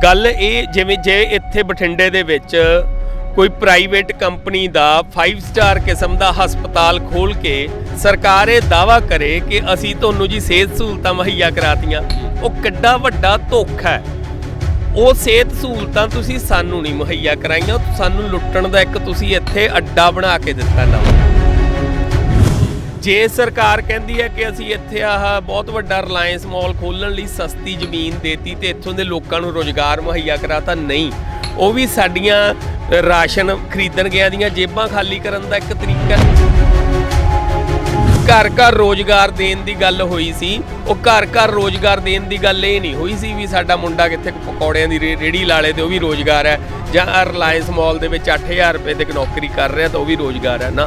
गल ये जिवें जे इत्थे बठिंडे दे विच कोई प्राइवेट कंपनी दा 5 स्टार किस्म दा हस्पताल खोल के सरकार ये दावा करे कि असी तुहानूं जी सेहत सहूलतां मुहैया करातियां, वो किड्डा वड्डा धोखा है। ਉਹ ਸਿਹਤ सहूलतां ਤੁਸੀਂ ਸਾਨੂੰ नहीं मुहैया कराइयां, ਸਾਨੂੰ लुट्टण ਦਾ ਇੱਕ ਤੁਸੀਂ ਇੱਥੇ ਅੱਡਾ ਬਣਾ ਕੇ ਦਿੱਤਾ ਨਵਾਂ। ਜੇ ਸਰਕਾਰ ਕਹਿੰਦੀ ਹੈ ਕਿ ਅਸੀਂ ਇੱਥੇ ਆਹ ਬਹੁਤ ਵੱਡਾ ਰਿਲਾਇੰਸ ਮਾਲ ਖੋਲ੍ਹਣ ਲਈ ਸਸਤੀ ਜ਼ਮੀਨ ਦੇਤੀ ਤੇ ਇੱਥੋਂ ਦੇ ਲੋਕਾਂ ਨੂੰ ਰੁਜ਼ਗਾਰ ਮੁਹੱਈਆ ਕਰਾਤਾ, ਨਹੀਂ, ਉਹ ਵੀ ਸਾਡੀਆਂ ਰਾਸ਼ਨ ਖਰੀਦਣ ਗਿਆ ਦੀਆਂ ਜੇਬਾਂ ਖਾਲੀ ਕਰਨ ਦਾ ਇੱਕ ਤਰੀਕਾ। घर घर रोजगार देने की गल हुई सी, वो घर घर रोजगार देने की गल ये नहीं हुई सी भी साडा मुंडा कित्थे पकौड़ियां दी रेहड़ी ला ले तो भी रोजगार है, जां रिलायंस मॉल दे विच 8000 रुपए तक नौकरी कर रहा तो भी रोजगार है ना।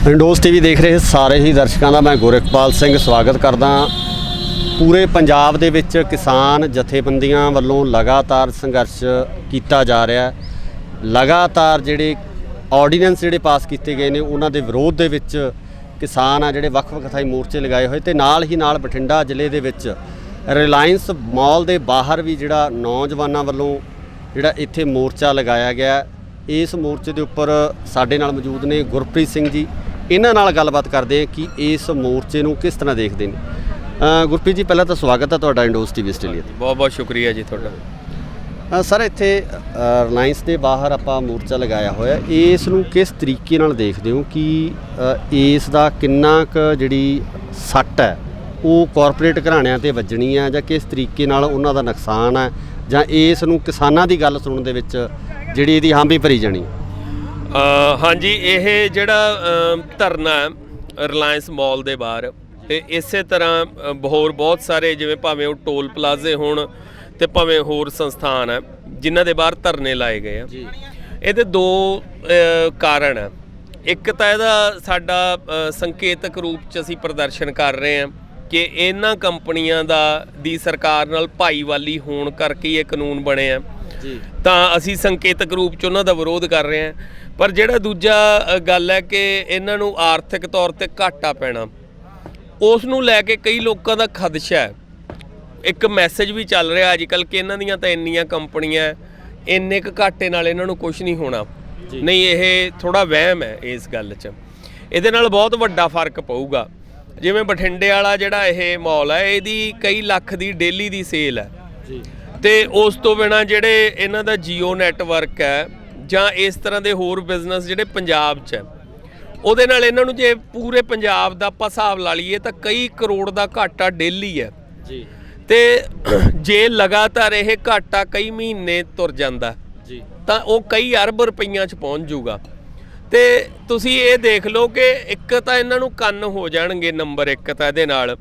विंडोज़ टीवी देख रहे सारे ही दर्शकों का मैं गुरखपाल सिंह स्वागत करदा। पूरे पंजाब दे विच किसान जथेबंदियां वल्लों लगातार संघर्ष किया जा रहा है। लगातार जिहड़े ऑर्डीनेंस जिहड़े पास किए गए ने उन्हां दे विरोध दे विच किसान आ जिहड़े वख-वख थाई मोर्चे लगाए हुए ते नाल ही नाल बठिंडा जिले दे विच रिलायंस मॉल दे बाहर भी जिहड़ा नौजवानों वल्लों जिहड़ा इत्थे मोर्चा लगाया गया। इस मोर्चे के उपर साडे नाल मौजूद ने गुरप्रीत सिंह जी, इन्हां नाल गलबात करते हैं कि इस मोर्चे नूं किस तरह देखते हैं। गुरप्रीत जी पहला तो स्वागत है तुहाडा इंडोज़ टीवी आस्ट्रेलिया। बहुत बहुत शुक्रिया जी तुहाडा। सर इत्थे रिलायंस के बाहर आपां मोर्चा लगाया होया, इस नूं किस तरीके नाल देखदे हो कि इस दा किन्ना क जिहड़ी सੱਟ है वो कॉरपोरेट घराणिਆਂ ते वजनी है जां किस तरीके नाल उन्हां दा नुकसान है जां इस नूं किसानां दी गल सुणन दे विच जिहड़ी इहदी हामी भरी जानी। हाँ जी, ये जिहड़ा धरना है रिलायंस मॉल दे बाहर ते इस तरह होर बहुत सारे जिवें भावें वो टोल प्लाजे होण ते भावें होर संस्थान है जिन्हां दे बाहर धरने लाए गए हैं। इहदे दो कारण है। एक तो इहदा साडा संकेतक रूप च असीं प्रदर्शन कर रहे हैं कि इन्हां कंपनियां दी सरकार नाल भाईवाली होण करके ये कानून बने हैं, ਤਾਂ ਅਸੀਂ ਸੰਕੇਤਕ ਰੂਪ 'ਚ ਉਹਨਾਂ ਦਾ ਵਿਰੋਧ ਕਰ ਰਹੇ ਹਾਂ। ਪਰ ਜਿਹੜਾ ਦੂਜਾ ਗੱਲ ਹੈ ਕਿ ਇਹਨਾਂ ਨੂੰ ਆਰਥਿਕ ਤੌਰ 'ਤੇ ਘਾਟਾ ਪੈਣਾ, ਉਸ ਨੂੰ ਲੈ ਕੇ ਕਈ ਲੋਕਾਂ ਦਾ ਖਦਸ਼ਾ ਹੈ। ਇੱਕ ਮੈਸੇਜ ਵੀ ਚੱਲ ਰਿਹਾ ਅੱਜ ਕੱਲ੍ਹ ਕਿ ਇਹਨਾਂ ਦੀਆਂ ਤਾਂ ਇੰਨੀਆਂ ਕੰਪਨੀਆਂ, ਇੰਨੇ ਕੁ ਘਾਟੇ ਨਾਲ ਇਹਨਾਂ ਨੂੰ ਕੁਝ ਨਹੀਂ ਹੋਣਾ। ਨਹੀਂ, ਇਹ ਥੋੜ੍ਹਾ ਵਹਿਮ ਹੈ ਇਸ ਗੱਲ 'ਚ। ਇਹਦੇ ਨਾਲ ਬਹੁਤ ਵੱਡਾ ਫਰਕ ਪਊਗਾ। ਜਿਵੇਂ ਬਠਿੰਡੇ ਵਾਲਾ ਜਿਹੜਾ ਇਹ ਮਾਲ ਹੈ, ਇਹਦੀ ਕਈ ਲੱਖ ਦੀ ਡੇਲੀ ਦੀ ਸੇਲ ਹੈ ਤੇ ਉਸ ਤੋਂ ਬਿਨਾਂ ਜਿਹੜੇ ਇਹਨਾਂ ਦਾ ਜੀਓ ਨੈਟਵਰਕ ਹੈ ਜਾਂ ਇਸ ਤਰ੍ਹਾਂ ਦੇ ਹੋਰ ਬਿਜ਼ਨਸ ਜਿਹੜੇ ਪੰਜਾਬ 'ਚ ਹੈ, ਉਹਦੇ ਨਾਲ ਇਹਨਾਂ ਨੂੰ ਜੇ ਪੂਰੇ ਪੰਜਾਬ ਦਾ ਆਪਾਂ ਹਿਸਾਬ ਲਾ ਲਈਏ ਤਾਂ ਕਈ ਕਰੋੜ ਦਾ ਘਾਟਾ ਡੇਲੀ ਹੈ ਜੀ। ਤੇ ਜੇ ਲਗਾਤਾਰ ਇਹ ਘਾਟਾ ਕਈ ਮਹੀਨੇ ਤੁਰ ਜਾਂਦਾ ਜੀ ਤਾਂ ਉਹ ਕਈ ਅਰਬ ਰੁਪਈਆਂ 'ਚ ਪਹੁੰਚ ਜਾਊਗਾ। ਤੇ ਤੁਸੀਂ ਇਹ ਦੇਖ ਲਓ ਕਿ ਇੱਕ ਤਾਂ ਇਹਨਾਂ ਨੂੰ ਕੰਨ ਹੋ ਜਾਣਗੇ, ਨੰਬਰ ਇੱਕ ਤਾਂ ਇਹਦੇ ਨਾਲ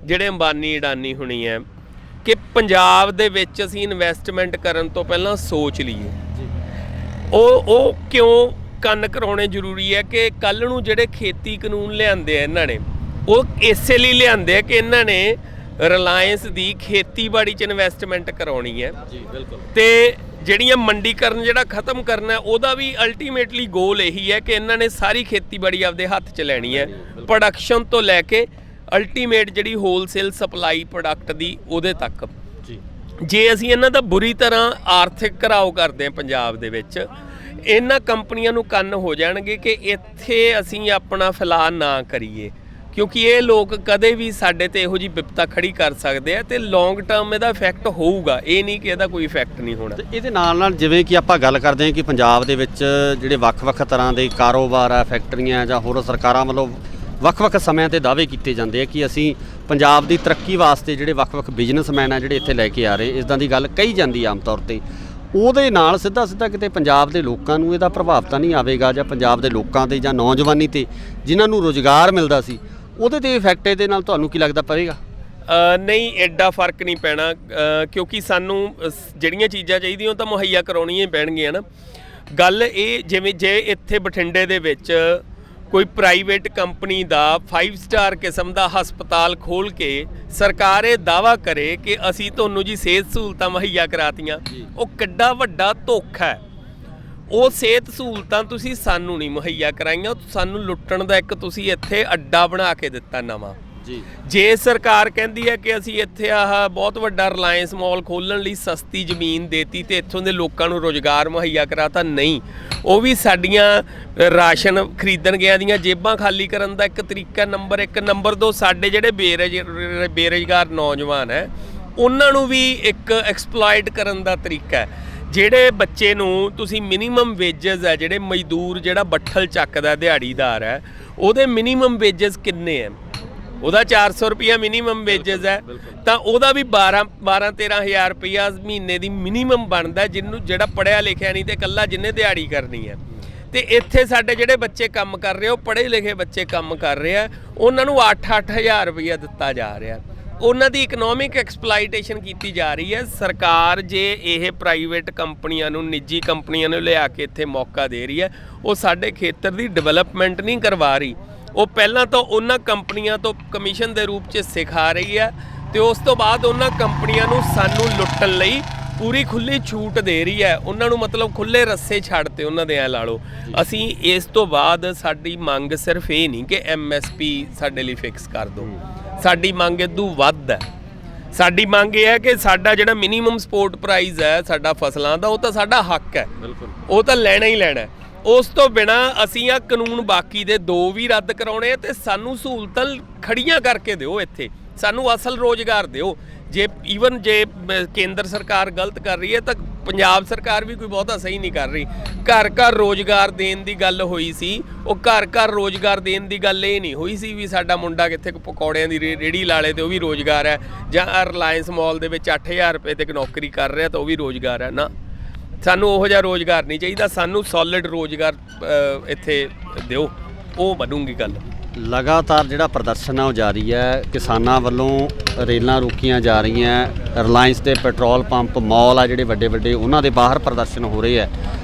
ਜਿਹੜੇ ਅੰਬਾਨੀ ਅਡਾਨੀ ਹੋਣੀ ਹੈ ਕਿ ਪੰਜਾਬ ਦੇ ਵਿੱਚ ਅਸੀਂ ਇਨਵੈਸਟਮੈਂਟ ਕਰਨ ਤੋਂ ਪਹਿਲਾਂ ਸੋਚ ਲਈਏ। ਉਹ ਕਿਉਂ ਕੰਨ ਕਰਾਉਣੇ ਜ਼ਰੂਰੀ ਹੈ ਕਿ ਕੱਲ੍ਹ ਨੂੰ ਜਿਹੜੇ ਖੇਤੀ ਕਾਨੂੰਨ ਲਿਆਂਦੇ ਆ ਇਹਨਾਂ ਨੇ, ਉਹ ਇਸੇ ਲਈ ਲਿਆਂਦੇ ਆ ਕਿ ਇਹਨਾਂ ਨੇ ਰਿਲਾਇੰਸ ਦੀ ਖੇਤੀਬਾੜੀ 'ਚ ਇਨਵੈਸਟਮੈਂਟ ਕਰਾਉਣੀ ਹੈ ਜੀ। ਬਿਲਕੁਲ। ਤੇ ਜਿਹੜੀਆਂ ਮੰਡੀਕਰਨ ਜਿਹੜਾ ਖਤਮ ਕਰਨਾ, ਉਹਦਾ ਵੀ ਅਲਟੀਮੇਟਲੀ ਗੋਲ ਇਹੀ ਹੈ ਕਿ ਇਹਨਾਂ ਨੇ ਸਾਰੀ ਖੇਤੀਬਾੜੀ ਆਪਦੇ ਹੱਥ 'ਚ ਲੈਣੀ ਹੈ, ਪ੍ਰੋਡਕਸ਼ਨ ਤੋਂ ਲੈ ਕੇ ਅਲਟੀਮੇਟ ਜਿਹੜੀ ਹੋਲਸੇਲ ਸਪਲਾਈ ਪ੍ਰੋਡਕਟ ਦੀ ਉਹਦੇ ਤੱਕ ਜੀ। ਜੇ ਅਸੀਂ ਇਹਨਾਂ ਦਾ ਬੁਰੀ ਤਰ੍ਹਾਂ ਆਰਥਿਕ ਘਰਾਓ ਕਰਦੇ ਹਾਂ ਪੰਜਾਬ ਦੇ ਵਿੱਚ, ਇਹਨਾਂ ਕੰਪਨੀਆਂ ਨੂੰ ਕੰਨ ਹੋ ਜਾਣਗੇ ਕਿ ਇੱਥੇ ਅਸੀਂ ਆਪਣਾ ਫੈਲਾਅ ਨਾ ਕਰੀਏ, ਕਿਉਂਕਿ ਇਹ ਲੋਕ ਕਦੇ ਵੀ ਸਾਡੇ ਤੇ ਇਹੋ ਜਿਹੀ ਵਿਪਤਾ ਖੜੀ ਕਰ ਸਕਦੇ ਆ ਤੇ ਲੌਂਗ ਟਰਮ ਇਹਦਾ ਇਫੈਕਟ ਹੋਊਗਾ। ਇਹ ਨਹੀਂ ਕਿ ਇਹਦਾ ਕੋਈ ਇਫੈਕਟ ਨਹੀਂ ਹੋਣਾ। ਇਹਦੇ ਨਾਲ ਨਾਲ ਜਿਵੇਂ ਕਿ ਆਪਾਂ ਗੱਲ ਕਰਦੇ ਹਾਂ ਕਿ ਪੰਜਾਬ ਦੇ ਵਿੱਚ ਜਿਹੜੇ ਵੱਖ-ਵੱਖ ਤਰ੍ਹਾਂ ਦੇ ਕਾਰੋਬਾਰ ਆ, ਫੈਕਟਰੀਆਂ ਜਾਂ ਹੋਰ ਸਰਕਾਰਾਂ ਵੱਲੋਂ ਵੱਖ-ਵੱਖ ਸਮਿਆਂ ਤੇ ਦਾਅਵੇ ਕੀਤੇ ਜਾਂਦੇ ਆ ਕਿ ਅਸੀਂ ਪੰਜਾਬ ਦੀ ਤਰੱਕੀ ਵਾਸਤੇ ਜਿਹੜੇ ਵੱਖ-ਵੱਖ ਬਿਜ਼ਨਸਮੈਨ ਆ ਜਿਹੜੇ ਇੱਥੇ ਲੈ ਕੇ ਆ ਰਹੇ, ਇੱਦਾਂ ਦੀ ਗੱਲ ਕਹੀ ਜਾਂਦੀ ਆਮ ਤੌਰ 'ਤੇ। ਉਹਦੇ ਨਾਲ ਸਿੱਧਾ ਕਿਤੇ ਪੰਜਾਬ ਦੇ ਲੋਕਾਂ ਨੂੰ ਇਹਦਾ ਪ੍ਰਭਾਵ ਤਾਂ ਨਹੀਂ ਆਵੇਗਾ ਜਾਂ ਪੰਜਾਬ ਦੇ ਲੋਕਾਂ 'ਤੇ ਜਾਂ ਨੌਜਵਾਨੀ 'ਤੇ ਜਿਨ੍ਹਾਂ ਨੂੰ ਰੁਜ਼ਗਾਰ ਮਿਲਦਾ ਸੀ ਉਹਦੇ 'ਤੇ ਇਫੈਕਟ ਇਹਦੇ ਨਾਲ ਤੁਹਾਨੂੰ ਕੀ ਲੱਗਦਾ ਪਵੇਗਾ? ਨਹੀਂ, ਐਡਾ ਫਰਕ ਨਹੀਂ ਪੈਣਾ ਕਿਉਂਕਿ ਸਾਨੂੰ ਜਿਹੜੀਆਂ ਚੀਜ਼ਾਂ ਚਾਹੀਦੀਆਂ ਉਹ ਤਾਂ ਮੁਹੱਈਆ ਕਰਾਉਣੀਆਂ ਹੀ ਪੈਣਗੀਆਂ ਨਾ। ਗੱਲ ਇਹ ਜਿਵੇਂ ਜੇ ਇੱਥੇ ਬਠਿੰਡੇ ਦੇ ਵਿੱਚ ਕੋਈ ਪ੍ਰਾਈਵੇਟ ਕੰਪਨੀ ਦਾ 5 ਸਟਾਰ ਕਿਸਮ ਦਾ ਹਸਪਤਾਲ ਖੋਲ ਕੇ ਸਰਕਾਰ ਇਹ ਦਾਅਵਾ ਕਰੇ ਕਿ ਅਸੀਂ ਤੁਹਾਨੂੰ ਜੀ ਸਿਹਤ ਸਹੂਲਤਾਂ ਮੁਹੱਈਆ ਕਰਾਤੀਆਂ, ਉਹ ਕਿੱਡਾ ਵੱਡਾ ਧੋਖਾ ਹੈ। ਉਹ ਸਿਹਤ ਸਹੂਲਤਾਂ ਤੁਸੀਂ ਸਾਨੂੰ ਨਹੀਂ ਮੁਹੱਈਆ ਕਰਾਈਆਂ, ਸਾਨੂੰ ਲੁੱਟਣ ਦਾ ਇੱਕ ਤੁਸੀਂ ਇੱਥੇ ਅੱਡਾ ਬਣਾ ਕੇ ਦਿੱਤਾ ਨਵਾਂ ਜੀ। ਜੇ ਸਰਕਾਰ ਕਹਿੰਦੀ ਹੈ ਕਿ ਅਸੀਂ ਇੱਥੇ ਆਹ ਬਹੁਤ ਵੱਡਾ ਰਿਲਾਇੰਸ ਮਾਲ ਖੋਲ੍ਹਣ ਲਈ ਸਸਤੀ ਜ਼ਮੀਨ ਦੇਤੀ ਤੇ ਇੱਥੋਂ ਦੇ ਲੋਕਾਂ ਨੂੰ ਰੁਜ਼ਗਾਰ ਮੁਹੱਈਆ ਕਰਾਤਾ, ਨਹੀਂ, ਉਹ ਵੀ ਸਾਡੀਆਂ ਰਾਸ਼ਨ ਖਰੀਦਣ ਗਿਆ ਦੀਆਂ ਜੇਬਾਂ ਖਾਲੀ ਕਰਨ ਦਾ ਇੱਕ ਤਰੀਕਾ ਨੰਬਰ 1। ਨੰਬਰ 2, ਸਾਡੇ ਜਿਹੜੇ ਬੇਰੁਜ਼ਗਾਰ ਨੌਜਵਾਨ ਹੈ ਉਹਨਾਂ ਨੂੰ ਵੀ ਇੱਕ ਐਕਸਪਲੋਇਟ ਕਰਨ ਦਾ ਤਰੀਕਾ ਹੈ। ਜਿਹੜੇ ਬੱਚੇ ਨੂੰ ਤੁਸੀਂ ਮਿਨੀਮਮ ਵੇਜਸ ਹੈ, ਜਿਹੜੇ ਮਜ਼ਦੂਰ ਜਿਹੜਾ ਬੱਠਲ ਚੱਕਦਾ ਦਿਹਾੜੀਦਾਰ ਹੈ, ਉਹਦੇ ਮਿਨੀਮਮ ਵੇਜਸ ਕਿੰਨੇ ਹੈ? ਉਹਦਾ 400 ਰੁਪਈਆ ਮਿਨੀਮਮ ਵੇਜਸ ਹੈ, ਤਾਂ ਉਹਦਾ ਵੀ 12-13 ਹਜ਼ਾਰ ਰੁਪਈਆ ਮਹੀਨੇ ਦੀ ਮਿਨੀਮਮ ਬਣਦਾ ਜਿਹੜਾ ਪੜ੍ਹਿਆ ਲਿਖਿਆ ਨਹੀਂ ਤੇ ਇਕੱਲਾ ਜਿਹਨੇ ਦਿਹਾੜੀ ਕਰਨੀ ਹੈ। ਤੇ ਇੱਥੇ ਸਾਡੇ ਜਿਹੜੇ ਬੱਚੇ ਕੰਮ ਕਰ ਰਹੇ, ਉਹ ਪੜ੍ਹੇ ਲਿਖੇ ਬੱਚੇ ਕੰਮ ਕਰ ਰਹੇ ਆ, ਉਹਨਾਂ ਨੂੰ 8-8 ਹਜ਼ਾਰ ਰੁਪਈਆ ਦਿੱਤਾ ਜਾ ਰਿਹਾ। ਉਹਨਾਂ ਦੀ ਇਕਨੋਮਿਕ ਐਕਸਪਲਾਈਟੇਸ਼ਨ ਕੀਤੀ ਜਾ ਰਹੀ ਹੈ। ਸਰਕਾਰ ਜੇ ਇਹ ਪ੍ਰਾਈਵੇਟ ਕੰਪਨੀਆਂ ਨੂੰ, ਨਿੱਜੀ ਕੰਪਨੀਆਂ ਨੂੰ ਲਿਆ ਕੇ ਇੱਥੇ ਮੌਕਾ ਦੇ ਰਹੀ ਹੈ, ਉਹ ਸਾਡੇ ਖੇਤਰ ਦੀ ਡਿਵੈਲਪਮੈਂਟ ਨਹੀਂ ਕਰਵਾ ਰਹੀ। ਉਹ ਪਹਿਲਾਂ ਤਾਂ ਉਹਨਾਂ ਕੰਪਨੀਆਂ ਤੋਂ ਕਮਿਸ਼ਨ ਦੇ ਰੂਪ 'ਚ ਸਿਖਾ ਰਹੀ ਹੈ ਤੇ ਉਸ ਤੋਂ ਬਾਅਦ ਉਹਨਾਂ ਕੰਪਨੀਆਂ ਨੂੰ ਸਾਨੂੰ ਲੁੱਟਣ ਲਈ ਪੂਰੀ ਖੁੱਲ੍ਹੀ ਛੂਟ ਦੇ ਰਹੀ ਹੈ। ਉਹਨਾਂ ਨੂੰ ਮਤਲਬ ਖੁੱਲ੍ਹੇ ਰੱਸੇ ਛੱਡਤੇ ਉਹਨਾਂ ਦੇ, ਐ ਲਾ ਲਓ। ਅਸੀਂ ਇਸ ਤੋਂ ਬਾਅਦ ਸਾਡੀ ਮੰਗ ਸਿਰਫ ਇਹ ਨਹੀਂ ਕਿ MSP ਸਾਡੇ ਲਈ ਫਿਕਸ ਕਰ ਦਿਓ, ਸਾਡੀ ਮੰਗ ਇਦੋਂ ਵੱਧ ਹੈ। ਸਾਡੀ ਮੰਗ ਇਹ ਹੈ ਕਿ ਸਾਡਾ ਜਿਹੜਾ ਮਿਨੀਮਮ ਸਪੋਰਟ ਪ੍ਰਾਈਸ ਹੈ ਸਾਡਾ ਫਸਲਾਂ ਦਾ, ਉਹ ਤਾਂ ਸਾਡਾ ਹੱਕ ਹੈ, ਉਹ ਤਾਂ ਲੈਣਾ ਹੀ ਲੈਣਾ। ਉਸ ਤੋਂ ਬਿਨਾ ਅਸੀਂ ਆ ਕਾਨੂੰਨ ਬਾਕੀ ਦੇ 2 ਵੀ ਰੱਦ ਕਰਾਉਣੇ ਆ ਤੇ ਸਾਨੂੰ ਸਹੂਲਤਾਂ ਖੜੀਆਂ ਕਰਕੇ ਦਿਓ, ਇੱਥੇ ਸਾਨੂੰ ਅਸਲ ਰੋਜ਼ਗਾਰ ਦਿਓ। ਜੇ ਈਵਨ ਜੇ ਕੇਂਦਰ ਸਰਕਾਰ ਗਲਤ ਕਰ ਰਹੀ ਹੈ ਤਾਂ ਪੰਜਾਬ ਸਰਕਾਰ ਵੀ ਕੋਈ ਬਹੁਤਾ ਸਹੀ ਨਹੀਂ ਕਰ ਰਹੀ। ਘਰ ਘਰ ਰੋਜ਼ਗਾਰ ਦੇਣ ਦੀ ਗੱਲ ਹੋਈ ਸੀ, ਉਹ ਘਰ ਘਰ ਰੋਜ਼ਗਾਰ ਦੇਣ ਦੀ ਗੱਲ ਇਹ ਨਹੀਂ ਹੋਈ ਸੀ ਵੀ ਸਾਡਾ ਮੁੰਡਾ ਕਿੱਥੇ ਪਕੌੜਿਆਂ ਦੀ ਰੇਹੜੀ ਲਾ ਲੇ ਤੇ ਉਹ ਵੀ ਰੋਜ਼ਗਾਰ ਹੈ, ਜਾਂ ਰਿਲਾਇੰਸ ਮਾਲ ਦੇ ਵਿੱਚ 8000 ਰੁਪਏ ਤੇ ਨੌਕਰੀ ਕਰ ਰਿਹਾ ਤਾਂ ਉਹ ਵੀ ਰੋਜ਼ਗਾਰ ਹੈ। ਨਾ, ਸਾਨੂੰ ਉਹੋ ਜਿਹਾ ਰੋਜ਼ਗਾਰ ਨਹੀਂ ਚਾਹੀਦਾ, ਸਾਨੂੰ ਸੋਲਿਡ ਰੋਜ਼ਗਾਰ ਇੱਥੇ ਦਿਓ, ਉਹ ਬਣੂਗੀ ਗੱਲ। ਲਗਾਤਾਰ ਜਿਹੜਾ ਪ੍ਰਦਰਸ਼ਨ ਆ ਉਹ ਜਾਰੀ ਹੈ। ਕਿਸਾਨਾਂ ਵੱਲੋਂ ਰੇਲਾਂ ਰੋਕੀਆਂ ਜਾ ਰਹੀਆਂ, ਰਿਲਾਇੰਸ ਦੇ ਪੈਟਰੋਲ ਪੰਪ, ਮਾਲ ਆ ਜਿਹੜੇ ਵੱਡੇ ਵੱਡੇ, ਉਹਨਾਂ ਦੇ ਬਾਹਰ ਪ੍ਰਦਰਸ਼ਨ ਹੋ ਰਹੇ ਹੈ।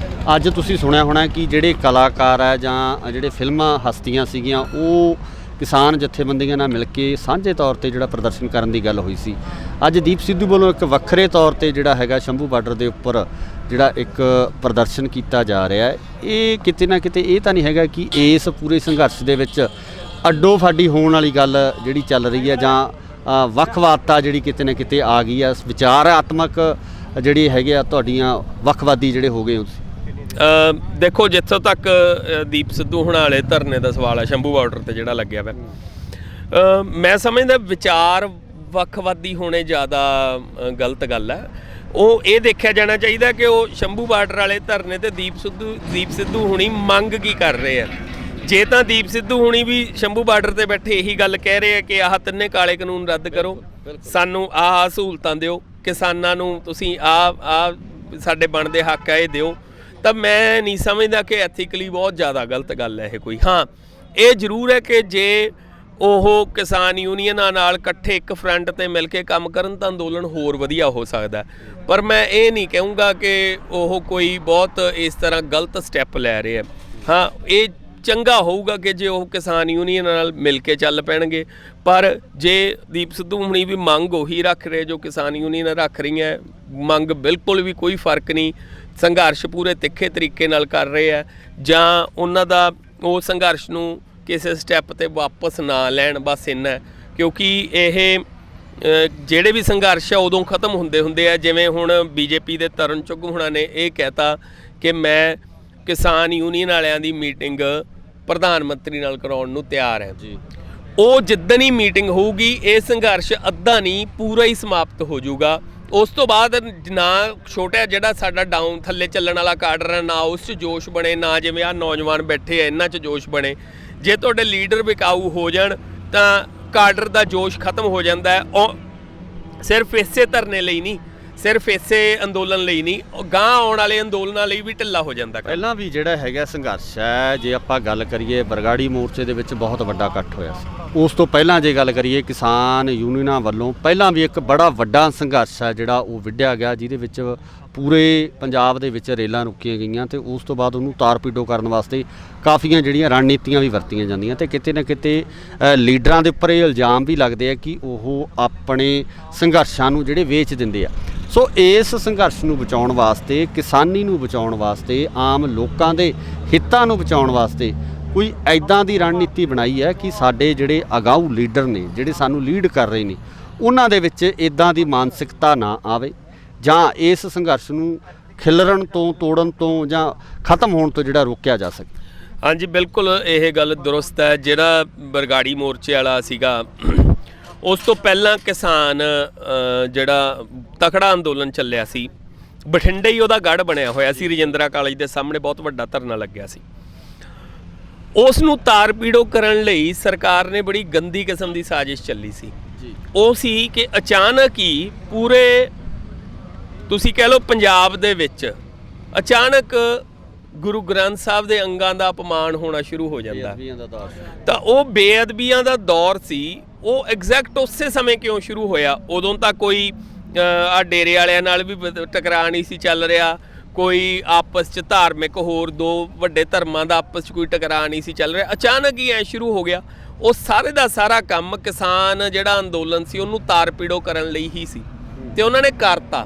ਅੱਜ ਤੁਸੀਂ ਸੁਣਿਆ ਹੋਣਾ ਕਿ ਜਿਹੜੇ ਕਲਾਕਾਰ ਹੈ ਜਾਂ ਜਿਹੜੇ ਫਿਲਮਾਂ ਹਸਤੀਆਂ ਸੀਗੀਆਂ, ਉਹ ਕਿਸਾਨ ਜਥੇਬੰਦੀਆਂ ਨਾਲ ਮਿਲ ਕੇ ਸਾਂਝੇ ਤੌਰ ਤੇ ਜਿਹੜਾ ਪ੍ਰਦਰਸ਼ਨ ਕਰਨ ਦੀ ਗੱਲ ਹੋਈ ਸੀ। ਅੱਜ ਦੀਪ ਸਿੱਧੂ ਵੱਲੋਂ ਇੱਕ ਵੱਖਰੇ ਤੌਰ ਤੇ ਜਿਹੜਾ ਹੈਗਾ ਸ਼ੰਭੂ ਬਾਰਡਰ ਦੇ ਉੱਪਰ ਜਿਹੜਾ ਇੱਕ ਪ੍ਰਦਰਸ਼ਨ ਕੀਤਾ ਜਾ ਰਿਹਾ ਹੈ, ਇਹ ਕਿਤੇ ਨਾ ਕਿਤੇ ਇਹ ਤਾਂ ਨਹੀਂ ਹੈਗਾ ਕਿ ਇਸ ਪੂਰੇ ਸੰਘਰਸ਼ ਦੇ ਵਿੱਚ ਅੱਡੋ ਫਾਡੀ ਹੋਣ ਵਾਲੀ ਗੱਲ ਜਿਹੜੀ ਚੱਲ ਰਹੀ ਹੈ, ਜਾਂ ਵੱਖਵਾਦਤਾ ਜਿਹੜੀ ਕਿਤੇ ਨਾ ਕਿਤੇ ਆ ਗਈ ਹੈ, ਵਿਚਾਰਾਤਮਕ ਜਿਹੜੀ ਹੈਗੇ ਆ ਤੁਹਾਡੀਆਂ ਵੱਖਵਾਦੀ ਜਿਹੜੇ ਹੋ ਗਏ ਹੋ ਤੁਸੀਂ? ਦੇਖੋ, ਜਿੱਥੋਂ ਤੱਕ ਦੀਪ ਸਿੱਧੂ ਹੁਣਾਂ ਵਾਲੇ ਧਰਨੇ ਦਾ ਸਵਾਲ ਹੈ ਸ਼ੰਭੂ ਬਾਰਡਰ ਤੇ ਜਿਹੜਾ ਲੱਗਿਆ ਵਾ, ਮੈਂ ਸਮਝਦਾ ਵਿਚਾਰ ਵੱਖਵਾਦੀ ਹੋਣੇ ਜ਼ਿਆਦਾ ਗਲਤ ਗੱਲ ਹੈ। ਉਹ ਇਹ ਦੇਖਿਆ ਜਾਣਾ ਚਾਹੀਦਾ ਕਿ ਉਹ ਸ਼ੰਭੂ ਬਾਰਡਰ ਵਾਲੇ ਧਰਨੇ ਤੇ ਦੀਪ ਸਿੱਧੂ ਹੁਣੀ ਮੰਗ ਕੀ ਕਰ ਰਹੇ ਆ। ਜੇ ਤਾਂ ਦੀਪ ਸਿੱਧੂ ਹੁਣੀ ਵੀ ਸ਼ੰਭੂ ਬਾਰਡਰ ਤੇ ਬੈਠੇ ਇਹੀ ਗੱਲ ਕਹਿ ਰਹੇ ਆ ਕਿ ਆਹ 3 ਕਾਲੇ ਕਾਨੂੰਨ ਰੱਦ ਕਰੋ, ਸਾਨੂੰ ਆਹ ਸਹੂਲਤਾਂ ਦਿਓ, ਕਿਸਾਨਾਂ ਨੂੰ ਤੁਸੀਂ ਆਹ ਸਾਡੇ ਬਣਦੇ ਹੱਕ ਆ ਇਹ ਦਿਓ, ਤਾਂ ਮੈਂ ਨਹੀਂ ਸਮਝਦਾ ਕਿ ਐਥੀਕਲੀ ਬਹੁਤ ਜ਼ਿਆਦਾ ਗਲਤ ਗੱਲ ਹੈ ਇਹ ਕੋਈ। ਹਾਂ, ਇਹ ਜ਼ਰੂਰ ਹੈ ਕਿ ਜੇ ਉਹ ਕਿਸਾਨ ਯੂਨੀਅਨਾਂ ਨਾਲ ਇਕੱਠੇ ਇੱਕ ਫਰੰਟ ਤੇ ਮਿਲ ਕੇ ਕੰਮ ਕਰਨ ਤਾਂ ਅੰਦੋਲਨ ਹੋਰ ਵਧੀਆ ਹੋ ਸਕਦਾ, ਪਰ ਮੈਂ ਇਹ ਨਹੀਂ ਕਹੂੰਗਾ ਕਿ ਉਹ ਕੋਈ ਬਹੁਤ ਇਸ ਤਰ੍ਹਾਂ ਗਲਤ ਸਟੈਪ ਲੈ ਰਹੇ ਆ। ਹਾਂ, ਇਹ ਚੰਗਾ ਹੋਊਗਾ ਕਿ ਜੇ ਉਹ ਕਿਸਾਨ ਯੂਨੀਅਨ ਨਾਲ ਮਿਲ ਕੇ ਚੱਲ ਪੈਣਗੇ, ਪਰ ਜੇ ਦੀਪ ਸਿੱਧੂ ਹੁਣੀ ਵੀ ਮੰਗ ਉਹੀ ਰੱਖ ਰਹੇ ਜੋ ਕਿਸਾਨ ਯੂਨੀਅਨ ਰੱਖ ਰਹੀਆਂ, ਮੰਗ ਬਿਲਕੁਲ ਵੀ ਕੋਈ ਫਰਕ ਨਹੀਂ, ਸੰਘਰਸ਼ ਪੂਰੇ ਤਿੱਖੇ ਤਰੀਕੇ ਨਾਲ ਕਰ ਰਹੇ ਆ, ਜਾਂ ਉਹਨਾਂ ਦਾ ਉਹ ਸੰਘਰਸ਼ ਨੂੰ ਕਿਸੇ ਸਟੈਪ ਤੇ ਵਾਪਸ ਨਾ ਲੈਣ, ਬਸ ਇੰਨਾ। ਕਿਉਂਕਿ ਇਹ ਜਿਹੜੇ ਵੀ ਸੰਘਰਸ਼ ਆ ਉਦੋਂ ਖਤਮ ਹੁੰਦੇ ਆ। ਜਿਵੇਂ ਹੁਣ BJP ਦੇ ਤਰੁਣ ਚੁੱਘ ਹੁਣਾਂ ਨੇ ਇਹ ਕਹਿਤਾ ਕਿ ਮੈਂ ਕਿਸਾਨ ਯੂਨੀਅਨ ਵਾਲਿਆਂ ਦੀ ਮੀਟਿੰਗ ਪ੍ਰਧਾਨ ਮੰਤਰੀ ਨਾਲ ਕਰਾਉਣ ਨੂੰ ਤਿਆਰ ਹੈ ਜੀ। ਉਹ ਜਿੱਦਣ ਹੀ ਮੀਟਿੰਗ ਹੋਊਗੀ ਇਹ ਸੰਘਰਸ਼ ਅੱਧਾ ਨਹੀਂ ਪੂਰਾ ਹੀ ਸਮਾਪਤ ਹੋ ਜਾਊਗਾ। ਉਸ ਤੋਂ ਬਾਅਦ ਨਾ ਛੋਟਾ ਜਿਹੜਾ ਸਾਡਾ ਡਾਊਨ ਥੱਲੇ ਚੱਲਣ ਵਾਲਾ ਕਾਡਰ ਹੈ, ਨਾ ਉਸ 'ਚ ਜੋਸ਼ ਬਣੇ, ਨਾ ਜਿਵੇਂ ਆਹ ਨੌਜਵਾਨ ਬੈਠੇ ਆ ਇਹਨਾਂ 'ਚ ਜੋਸ਼ ਬਣੇ। ਜੇ ਤੁਹਾਡੇ ਲੀਡਰ ਵਿਕਾਊ ਹੋ ਜਾਣ ਤਾਂ ਕਾਡਰ ਦਾ ਜੋਸ਼ ਖਤਮ ਹੋ ਜਾਂਦਾ ਹੈ। ਉਹ ਸਿਰਫ ਇਸੇ ਧਰਨੇ ਲਈ ਨਹੀਂ, ਸਿਰਫ ਇਸੇ ਅੰਦੋਲਨ ਲਈ ਨਹੀਂ, ਉਹ ਗਾਂ ਆਉਣ ਵਾਲੇ ਅੰਦੋਲਨਾਂ ਲਈ ਵੀ ਢਿੱਲਾ ਹੋ ਜਾਂਦਾ। ਪਹਿਲਾਂ ਵੀ ਜਿਹੜਾ ਹੈਗਾ ਸੰਘਰਸ਼ ਹੈ, ਜੇ ਆਪਾਂ ਗੱਲ ਕਰੀਏ ਬਰਗਾੜੀ ਮੋਰਚੇ ਦੇ ਵਿੱਚ ਬਹੁਤ ਵੱਡਾ ਇਕੱਠ ਹੋਇਆ ਸੀ। ਉਸ ਤੋਂ ਪਹਿਲਾਂ ਜੇ ਗੱਲ ਕਰੀਏ ਕਿਸਾਨ ਯੂਨੀਅਨਾਂ ਵੱਲੋਂ ਪਹਿਲਾਂ ਵੀ ਇੱਕ ਬੜਾ ਵੱਡਾ ਸੰਘਰਸ਼ ਹੈ ਜਿਹੜਾ ਉਹ ਵਿੱਢਿਆ ਗਿਆ, ਜਿਹਦੇ ਵਿੱਚ ਪੂਰੇ ਪੰਜਾਬ ਦੇ ਵਿੱਚ ਰੇਲਾਂ ਰੁਕੀਆਂ ਗਈਆਂ ਤੇ ਉਸ ਤੋਂ ਬਾਅਦ ਉਹਨੂੰ ਤਾਰਪੀਡੋ ਕਰਨ ਵਾਸਤੇ ਕਾਫੀਆਂ ਜਿਹੜੀਆਂ ਰਣਨੀਤੀਆਂ ਵੀ ਵਰਤੀਆਂ ਜਾਂਦੀਆਂ ਤੇ ਕਿਤੇ ਨਾ ਕਿਤੇ ਲੀਡਰਾਂ ਦੇ ਉੱਪਰ ਇਹ ਇਲਜ਼ਾਮ ਵੀ ਲੱਗਦੇ ਆ ਕਿ ਉਹ ਆਪਣੇ ਸੰਘਰਸ਼ਾਂ ਨੂੰ ਜਿਹੜੇ ਵੇਚ ਦਿੰਦੇ ਆ। ਸੋ ਇਸ ਸੰਘਰਸ਼ ਨੂੰ ਬਚਾਉਣ ਵਾਸਤੇ, ਕਿਸਾਨੀ ਨੂੰ ਬਚਾਉਣ ਵਾਸਤੇ, ਆਮ ਲੋਕਾਂ ਦੇ ਹਿੱਤਾਂ ਨੂੰ ਬਚਾਉਣ ਵਾਸਤੇ ਕੋਈ ਐਦਾਂ ਦੀ ਰਣਨੀਤੀ ਬਣਾਈ ਹੈ ਕਿ ਸਾਡੇ ਜਿਹੜੇ ਅਗਾਊ ਲੀਡਰ ਨੇ, ਜਿਹੜੇ ਸਾਨੂੰ ਲੀਡ ਕਰ ਰਹੇ ਨੇ, ਉਹਨਾਂ ਦੇ ਵਿੱਚ ਇੱਦਾਂ ਦੀ ਮਾਨਸਿਕਤਾ ਨਾ ਆਵੇ ਜਾਂ ਇਸ ਸੰਘਰਸ਼ ਨੂੰ ਖਿਲਰਨ ਤੋਂ, ਤੋੜਨ ਤੋਂ ਜਾਂ ਖਤਮ ਹੋਣ ਤੋਂ ਜਿਹੜਾ ਰੋਕਿਆ ਜਾ ਸਕੇ। ਹਾਂਜੀ, ਬਿਲਕੁਲ ਇਹ ਗੱਲ ਦਰੁਸਤ ਹੈ। ਜਿਹੜਾ ਬਰਗਾੜੀ ਮੋਰਚੇ ਵਾਲਾ ਸੀਗਾ, ਉਸ ਤੋਂ ਪਹਿਲਾਂ ਕਿਸਾਨ ਜਿਹੜਾ ਤਕੜਾ ਅੰਦੋਲਨ ਚੱਲਿਆ ਸੀ, ਬਠਿੰਡੇ ਹੀ ਉਹਦਾ ਗੜ੍ਹ ਬਣਿਆ ਹੋਇਆ ਸੀ। ਰਜਿੰਦਰਾ ਕਾਲਜ ਦੇ ਸਾਹਮਣੇ ਬਹੁਤ ਵੱਡਾ ਧਰਨਾ ਲੱਗਿਆ ਸੀ। ਉਸ ਨੂੰ ਤਾਰਪੀੜੋ ਕਰਨ ਲਈ ਸਰਕਾਰ ਨੇ ਬੜੀ ਗੰਦੀ ਕਿਸਮ ਦੀ ਸਾਜ਼ਿਸ਼ ਚੱਲੀ ਸੀ। ਉਹ ਸੀ ਕਿ ਅਚਾਨਕ ਹੀ ਪੂਰੇ, ਤੁਸੀਂ ਕਹਿ ਲਓ ਪੰਜਾਬ ਦੇ ਵਿੱਚ ਅਚਾਨਕ ਗੁਰੂ ਗ੍ਰੰਥ ਸਾਹਿਬ ਦੇ ਅੰਗਾਂ ਦਾ ਅਪਮਾਨ ਹੋਣਾ ਸ਼ੁਰੂ ਹੋ ਜਾਂਦਾ। ਤਾਂ ਉਹ ਬੇਅਦਬੀਆਂ ਦਾ ਦੌਰ ਸੀ। ਉਹ ਐਗਜ਼ੈਕਟ ਉਸੇ ਸਮੇਂ ਕਿਉਂ ਸ਼ੁਰੂ ਹੋਇਆ? ਉਦੋਂ ਤਾਂ ਕੋਈ ਆ ਡੇਰੇ ਵਾਲਿਆਂ ਨਾਲ ਵੀ ਟਕਰਾਅ ਨਹੀਂ ਸੀ ਚੱਲ ਰਿਹਾ, ਕੋਈ ਆਪਸ 'ਚ ਧਾਰਮਿਕ ਹੋਰ ਦੋ ਵੱਡੇ ਧਰਮਾਂ ਦਾ ਆਪਸ 'ਚ ਕੋਈ ਟਕਰਾਅ ਨਹੀਂ ਸੀ ਚੱਲ ਰਿਹਾ। ਅਚਾਨਕ ਹੀ ਐ ਸ਼ੁਰੂ ਹੋ ਗਿਆ। ਉਹ ਸਾਰੇ ਦਾ ਸਾਰਾ ਕੰਮ ਕਿਸਾਨ ਜਿਹੜਾ ਅੰਦੋਲਨ ਸੀ ਉਹਨੂੰ ਤਾਰਪੀੜੋ ਕਰਨ ਲਈ ਹੀ ਸੀ ਤੇ ਉਹਨਾਂ ਨੇ ਕਰਤਾ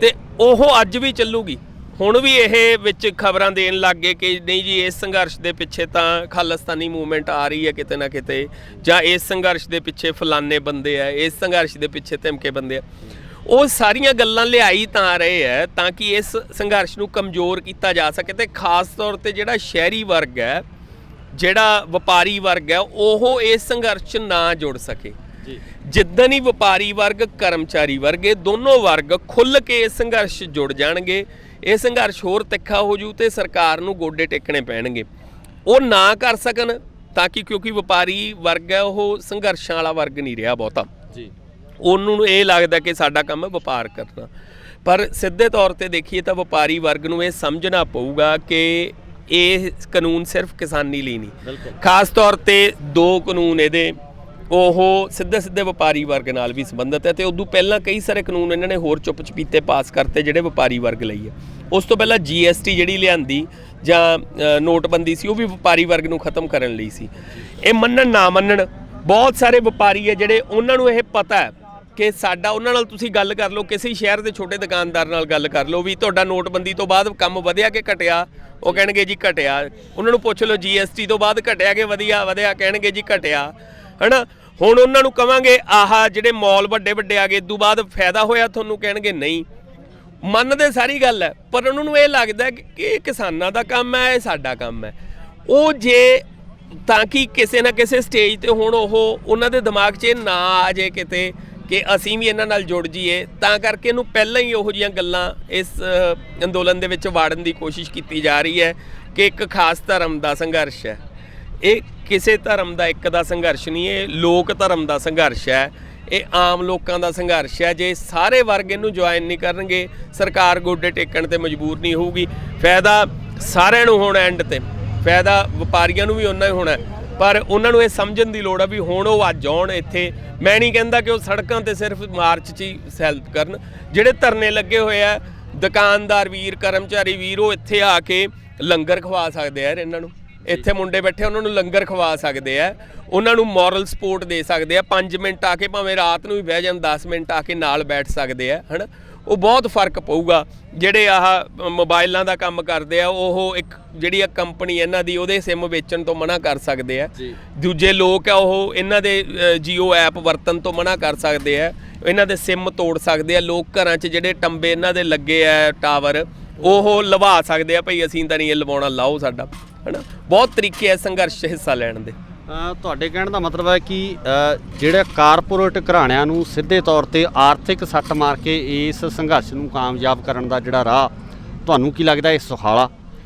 ਤੇ ਉਹ ਅੱਜ ਵੀ ਚੱਲੂਗੀ। ਹੁਣ ਵੀ ਇਹ ਵਿੱਚ ਖਬਰਾਂ ਦੇਣ ਲੱਗ ਗਏ ਕਿ ਨਹੀਂ ਜੀ, ਇਸ ਸੰਘਰਸ਼ ਦੇ ਪਿੱਛੇ ਤਾਂ ਖਾਲਿਸਤਾਨੀ ਮੂਵਮੈਂਟ ਆ ਰਹੀ ਹੈ ਕਿਤੇ ਨਾ ਕਿਤੇ, ਜਾਂ ਇਸ ਸੰਘਰਸ਼ ਦੇ ਪਿੱਛੇ ਫਲਾਨੇ ਬੰਦੇ ਆ, ਇਸ ਸੰਘਰਸ਼ ਦੇ ਪਿੱਛੇ ਧਮਕੇ ਬੰਦੇ ਆ। ਉਹ ਸਾਰੀਆਂ ਗੱਲਾਂ ਲਿਆਈ ਤਾਂ ਰਹੇ ਹੈ ਤਾਂ ਕਿ ਇਸ ਸੰਘਰਸ਼ ਨੂੰ ਕਮਜ਼ੋਰ ਕੀਤਾ ਜਾ ਸਕੇ ਤੇ ਖਾਸ ਤੌਰ ਤੇ ਜਿਹੜਾ ਸ਼ਹਿਰੀ ਵਰਗ ਹੈ, ਜਿਹੜਾ ਵਪਾਰੀ ਵਰਗ ਹੈ, ਉਹ ਇਸ ਸੰਘਰਸ਼ 'ਚ ਨਾ ਜੁੜ ਸਕੇ। ਜਿੱਦਣ ਹੀ ਵਪਾਰੀ ਵਰਗ, ਕਰਮਚਾਰੀ ਵਰਗ, ਇਹ ਦੋਨੋਂ ਵਰਗ ਖੁੱਲ੍ਹ ਕੇ ਇਸ ਸੰਘਰਸ਼ 'ਚ ਜੁੜ ਜਾਣਗੇ, ਇਹ ਸੰਘਰਸ਼ ਹੋਰ ਤਿੱਖਾ ਹੋ ਜੂ ਤੇ ਸਰਕਾਰ ਨੂੰ ਗੋਡੇ ਟੇਕਣੇ ਪੈਣਗੇ। ਉਹ ਨਾ ਕਰ ਸਕਣ ਤਾਂ ਕਿ, ਕਿਉਂਕਿ ਵਪਾਰੀ ਵਰਗ ਹੈ ਉਹ ਸੰਘਰਸ਼ਾਂ ਵਾਲਾ ਵਰਗ ਨਹੀਂ ਰਿਹਾ ਬਹੁਤਾ। ਉਹਨੂੰ ਇਹ ਲੱਗਦਾ ਕਿ ਸਾਡਾ ਕੰਮ ਹੈ ਵਪਾਰ ਕਰਨਾ। ਪਰ ਸਿੱਧੇ ਤੌਰ ਤੇ ਦੇਖੀਏ ਤਾਂ ਵਪਾਰੀ ਵਰਗ ਨੂੰ ਇਹ ਸਮਝਣਾ ਪਊਗਾ ਕਿ ਇਹ ਕਾਨੂੰਨ ਸਿਰਫ ਕਿਸਾਨੀ ਲਈ ਨਹੀਂ, ਖਾਸ ਤੌਰ ਤੇ ਦੋ ਕਾਨੂੰਨ ਇਹਦੇ ਉਹ ਸਿੱਧੇ ਵਪਾਰੀ ਵਰਗ ਨਾਲ ਵੀ ਸੰਬੰਧਿਤ ਹੈ ਤੇ ਉਦੋਂ ਪਹਿਲਾਂ ਕਈ ਸਾਰੇ ਕਾਨੂੰਨ ਇਹਨਾਂ ਨੇ ਹੋਰ ਚੁੱਪ ਚਪੀਤੇ ਪਾਸ ਕਰਤੇ ਜਿਹੜੇ ਵਪਾਰੀ ਵਰਗ ਲਈ ਹੈ। ਉਸ ਤੋਂ ਪਹਿਲਾਂ GST ਜਿਹੜੀ ਲਿਆਂਦੀ ਜਾਂ ਨੋਟਬੰਦੀ ਸੀ, ਉਹ ਵੀ ਵਪਾਰੀ ਵਰਗ ਨੂੰ ਖਤਮ ਕਰਨ ਲਈ ਸੀ। ਇਹ ਮੰਨਣ ਨਾ ਮੰਨਣ, ਬਹੁਤ ਸਾਰੇ ਵਪਾਰੀ ਹੈ ਜਿਹੜੇ ਉਹਨਾਂ ਨੂੰ ਇਹ ਪਤਾ ਹੈ ਕਿ ਸਾਡਾ, ਉਹਨਾਂ ਨਾਲ ਤੁਸੀਂ ਗੱਲ ਕਰ ਲਓ, ਕਿਸੇ ਸ਼ਹਿਰ ਦੇ ਛੋਟੇ ਦੁਕਾਨਦਾਰ ਨਾਲ ਗੱਲ ਕਰ ਲਓ ਵੀ ਤੁਹਾਡਾ ਨੋਟਬੰਦੀ ਤੋਂ ਬਾਅਦ ਕੰਮ ਵਧਿਆ ਕਿ ਘਟਿਆ, ਉਹ ਕਹਿਣਗੇ ਜੀ ਘਟਿਆ। ਉਹਨਾਂ ਨੂੰ ਪੁੱਛ ਲਓ GST ਤੋਂ ਬਾਅਦ ਘਟਿਆ ਕਿ ਵਧਿਆ, ਕਹਿਣਗੇ ਜੀ ਘਟਿਆ, ਹੈ ਨਾ। ਹੁਣ ਉਹਨਾਂ ਨੂੰ ਕਵਾਂਗੇ ਆਹ ਜਿਹੜੇ ਮਾਲ ਵੱਡੇ ਵੱਡੇ ਆ ਗਏ, ਇਦੋਂ ਬਾਅਦ ਫਾਇਦਾ ਹੋਇਆ ਤੁਹਾਨੂੰ, ਕਹਿਣਗੇ ਨਹੀਂ। ਮੰਨਦੇ ਸਾਰੀ ਗੱਲ ਹੈ, ਪਰ ਉਹਨਾਂ ਨੂੰ ਇਹ ਲੱਗਦਾ ਕਿ ਇਹ ਕਿਸਾਨਾਂ ਦਾ ਕੰਮ ਹੈ, ਇਹ ਸਾਡਾ ਕੰਮ ਹੈ। ਉਹ ਜੇ ਤਾਂ ਕਿ ਕਿਸੇ ਨਾ ਕਿਸੇ ਸਟੇਜ 'ਤੇ ਹੁਣ ਉਹਨਾਂ ਦੇ ਦਿਮਾਗ 'ਚ ਇਹ ਨਾ ਆ ਜੇ ਕਿਤੇ ਕਿ ਅਸੀਂ ਵੀ ਇਹਨਾਂ ਨਾਲ ਜੁੜ ਜਾਈਏ, ਤਾਂ ਕਰਕੇ ਇਹਨੂੰ ਪਹਿਲਾਂ ਹੀ ਉਹੋ ਜਿਹੀਆਂ ਗੱਲਾਂ ਇਸ ਅੰਦੋਲਨ ਦੇ ਵਿੱਚ ਵਾੜਨ ਦੀ ਕੋਸ਼ਿਸ਼ ਕੀਤੀ ਜਾ ਰਹੀ ਹੈ ਕਿ ਇੱਕ ਖਾਸ ਧਰਮ ਦਾ ਸੰਘਰਸ਼ ਹੈ। ਇਹ ਕਿਸੇ ਧਰਮ ਦਾ ਇੱਕ ਦਾ ਸੰਘਰਸ਼ ਨਹੀਂ, ਇਹ ਲੋਕ ਧਰਮ ਦਾ ਸੰਘਰਸ਼ ਹੈ, ਇਹ ਆਮ ਲੋਕਾਂ ਦਾ ਸੰਘਰਸ਼ ਹੈ। ਜੇ ਸਾਰੇ ਵਰਗ ਇਹਨੂੰ ਜੁਆਇਨ ਨਹੀਂ ਕਰਨਗੇ, ਸਰਕਾਰ ਗੋਡੇ ਟੇਕਣ ਤੇ ਮਜਬੂਰ ਨਹੀਂ ਹੋਊਗੀ। ਫਾਇਦਾ ਸਾਰਿਆਂ ਨੂੰ ਹੋਣਾ, ਐਂਡ ਤੇ ਫਾਇਦਾ ਵਪਾਰੀਆਂ ਨੂੰ ਵੀ ਓਨਾ ਹੀ ਹੋਣਾ, ਪਰ ਉਹਨਾਂ ਨੂੰ ਇਹ ਸਮਝਣ ਦੀ ਲੋੜ ਆ ਵੀ ਹੁਣ ਉਹ ਅੱਜ ਆਉਣ ਇੱਥੇ। ਮੈਂ ਨਹੀਂ ਕਹਿੰਦਾ ਕਿ ਉਹ ਸੜਕਾਂ ਤੇ ਸਿਰਫ ਮਾਰਚ 'ਚ ਹੀ ਹੈਲਪ ਕਰਨ, ਜਿਹੜੇ ਧਰਨੇ ਲੱਗੇ ਹੋਏ ਆ ਦੁਕਾਨਦਾਰ ਵੀਰ, ਕਰਮਚਾਰੀ ਵੀਰ, ਉਹ ਇੱਥੇ ਆ ਕੇ ਲੰਗਰ ਖਵਾ ਸਕਦੇ ਆ ਇਹਨਾਂ ਨੂੰ। ਇੱਥੇ ਮੁੰਡੇ ਬੈਠੇ, ਉਹਨਾਂ ਨੂੰ ਲੰਗਰ ਖਵਾ ਸਕਦੇ ਆ, ਉਹਨਾਂ ਨੂੰ ਮੋਰਲ ਸਪੋਰਟ ਦੇ ਸਕਦੇ ਆ। 5 ਮਿੰਟ ਆ ਕੇ, ਭਾਵੇਂ ਰਾਤ ਨੂੰ ਵੀ ਬਹਿ ਜਾਣ, 10 ਮਿੰਟ ਆ ਕੇ ਨਾਲ ਬੈਠ ਸਕਦੇ ਆ, ਹੈ ਨਾ। ਉਹ ਬਹੁਤ ਫਰਕ ਪਊਗਾ। ਜਿਹੜੇ ਆਹ ਮੋਬਾਈਲਾਂ ਦਾ ਕੰਮ ਕਰਦੇ ਆ, ਉਹ ਇੱਕ ਜਿਹੜੀ ਆ ਕੰਪਨੀ ਇਹਨਾਂ ਦੀ, ਉਹਦੇ ਸਿਮ ਵੇਚਣ ਤੋਂ ਮਨਾ ਕਰ ਸਕਦੇ ਆ। ਦੂਜੇ ਲੋਕ ਆ ਉਹ ਇਹਨਾਂ ਦੇ ਜੀਓ ਐਪ ਵਰਤਣ ਤੋਂ ਮਨਾ ਕਰ ਸਕਦੇ ਆ, ਇਹਨਾਂ ਦੇ ਸਿਮ ਤੋੜ ਸਕਦੇ ਆ। ਲੋਕ ਘਰਾਂ 'ਚ ਜਿਹੜੇ ਟੰਬੇ ਇਹਨਾਂ ਦੇ ਲੱਗੇ ਆ ਟਾਵਰ, ਉਹ ਲਵਾ ਸਕਦੇ ਆ, ਭਈ ਅਸੀਂ ਤਾਂ ਨਹੀਂ ਇਹ ਲਵਾਉਣਾ, ਲਾਓ ਸਾਡਾ, ਹੈ ਨਾ। ਬਹੁਤ ਤਰੀਕੇ ਆ ਸੰਘਰਸ਼ 'ਚ ਹਿੱਸਾ ਲੈਣ ਦੇ। ਤੁਹਾਡੇ ਕਹਿਣ ਦਾ ਮਤਲਬ ਹੈ ਕਿ ਜਿਹੜੇ ਕਾਰਪੋਰੇਟ ਘਰਾਣਿਆਂ ਨੂੰ ਸਿੱਧੇ ਤੌਰ ਤੇ ਆਰਥਿਕ ਸੱਟ ਮਾਰ ਕੇ ਇਸ ਸੰਘਰਸ਼ ਨੂੰ ਕਾਮਯਾਬ ਕਰਨ ਦਾ ਜਿਹੜਾ ਰਾਹ ਤੁਹਾਨੂੰ ਕੀ ਲੱਗਦਾ, ਇਹ ਸੁਖਾਲਾ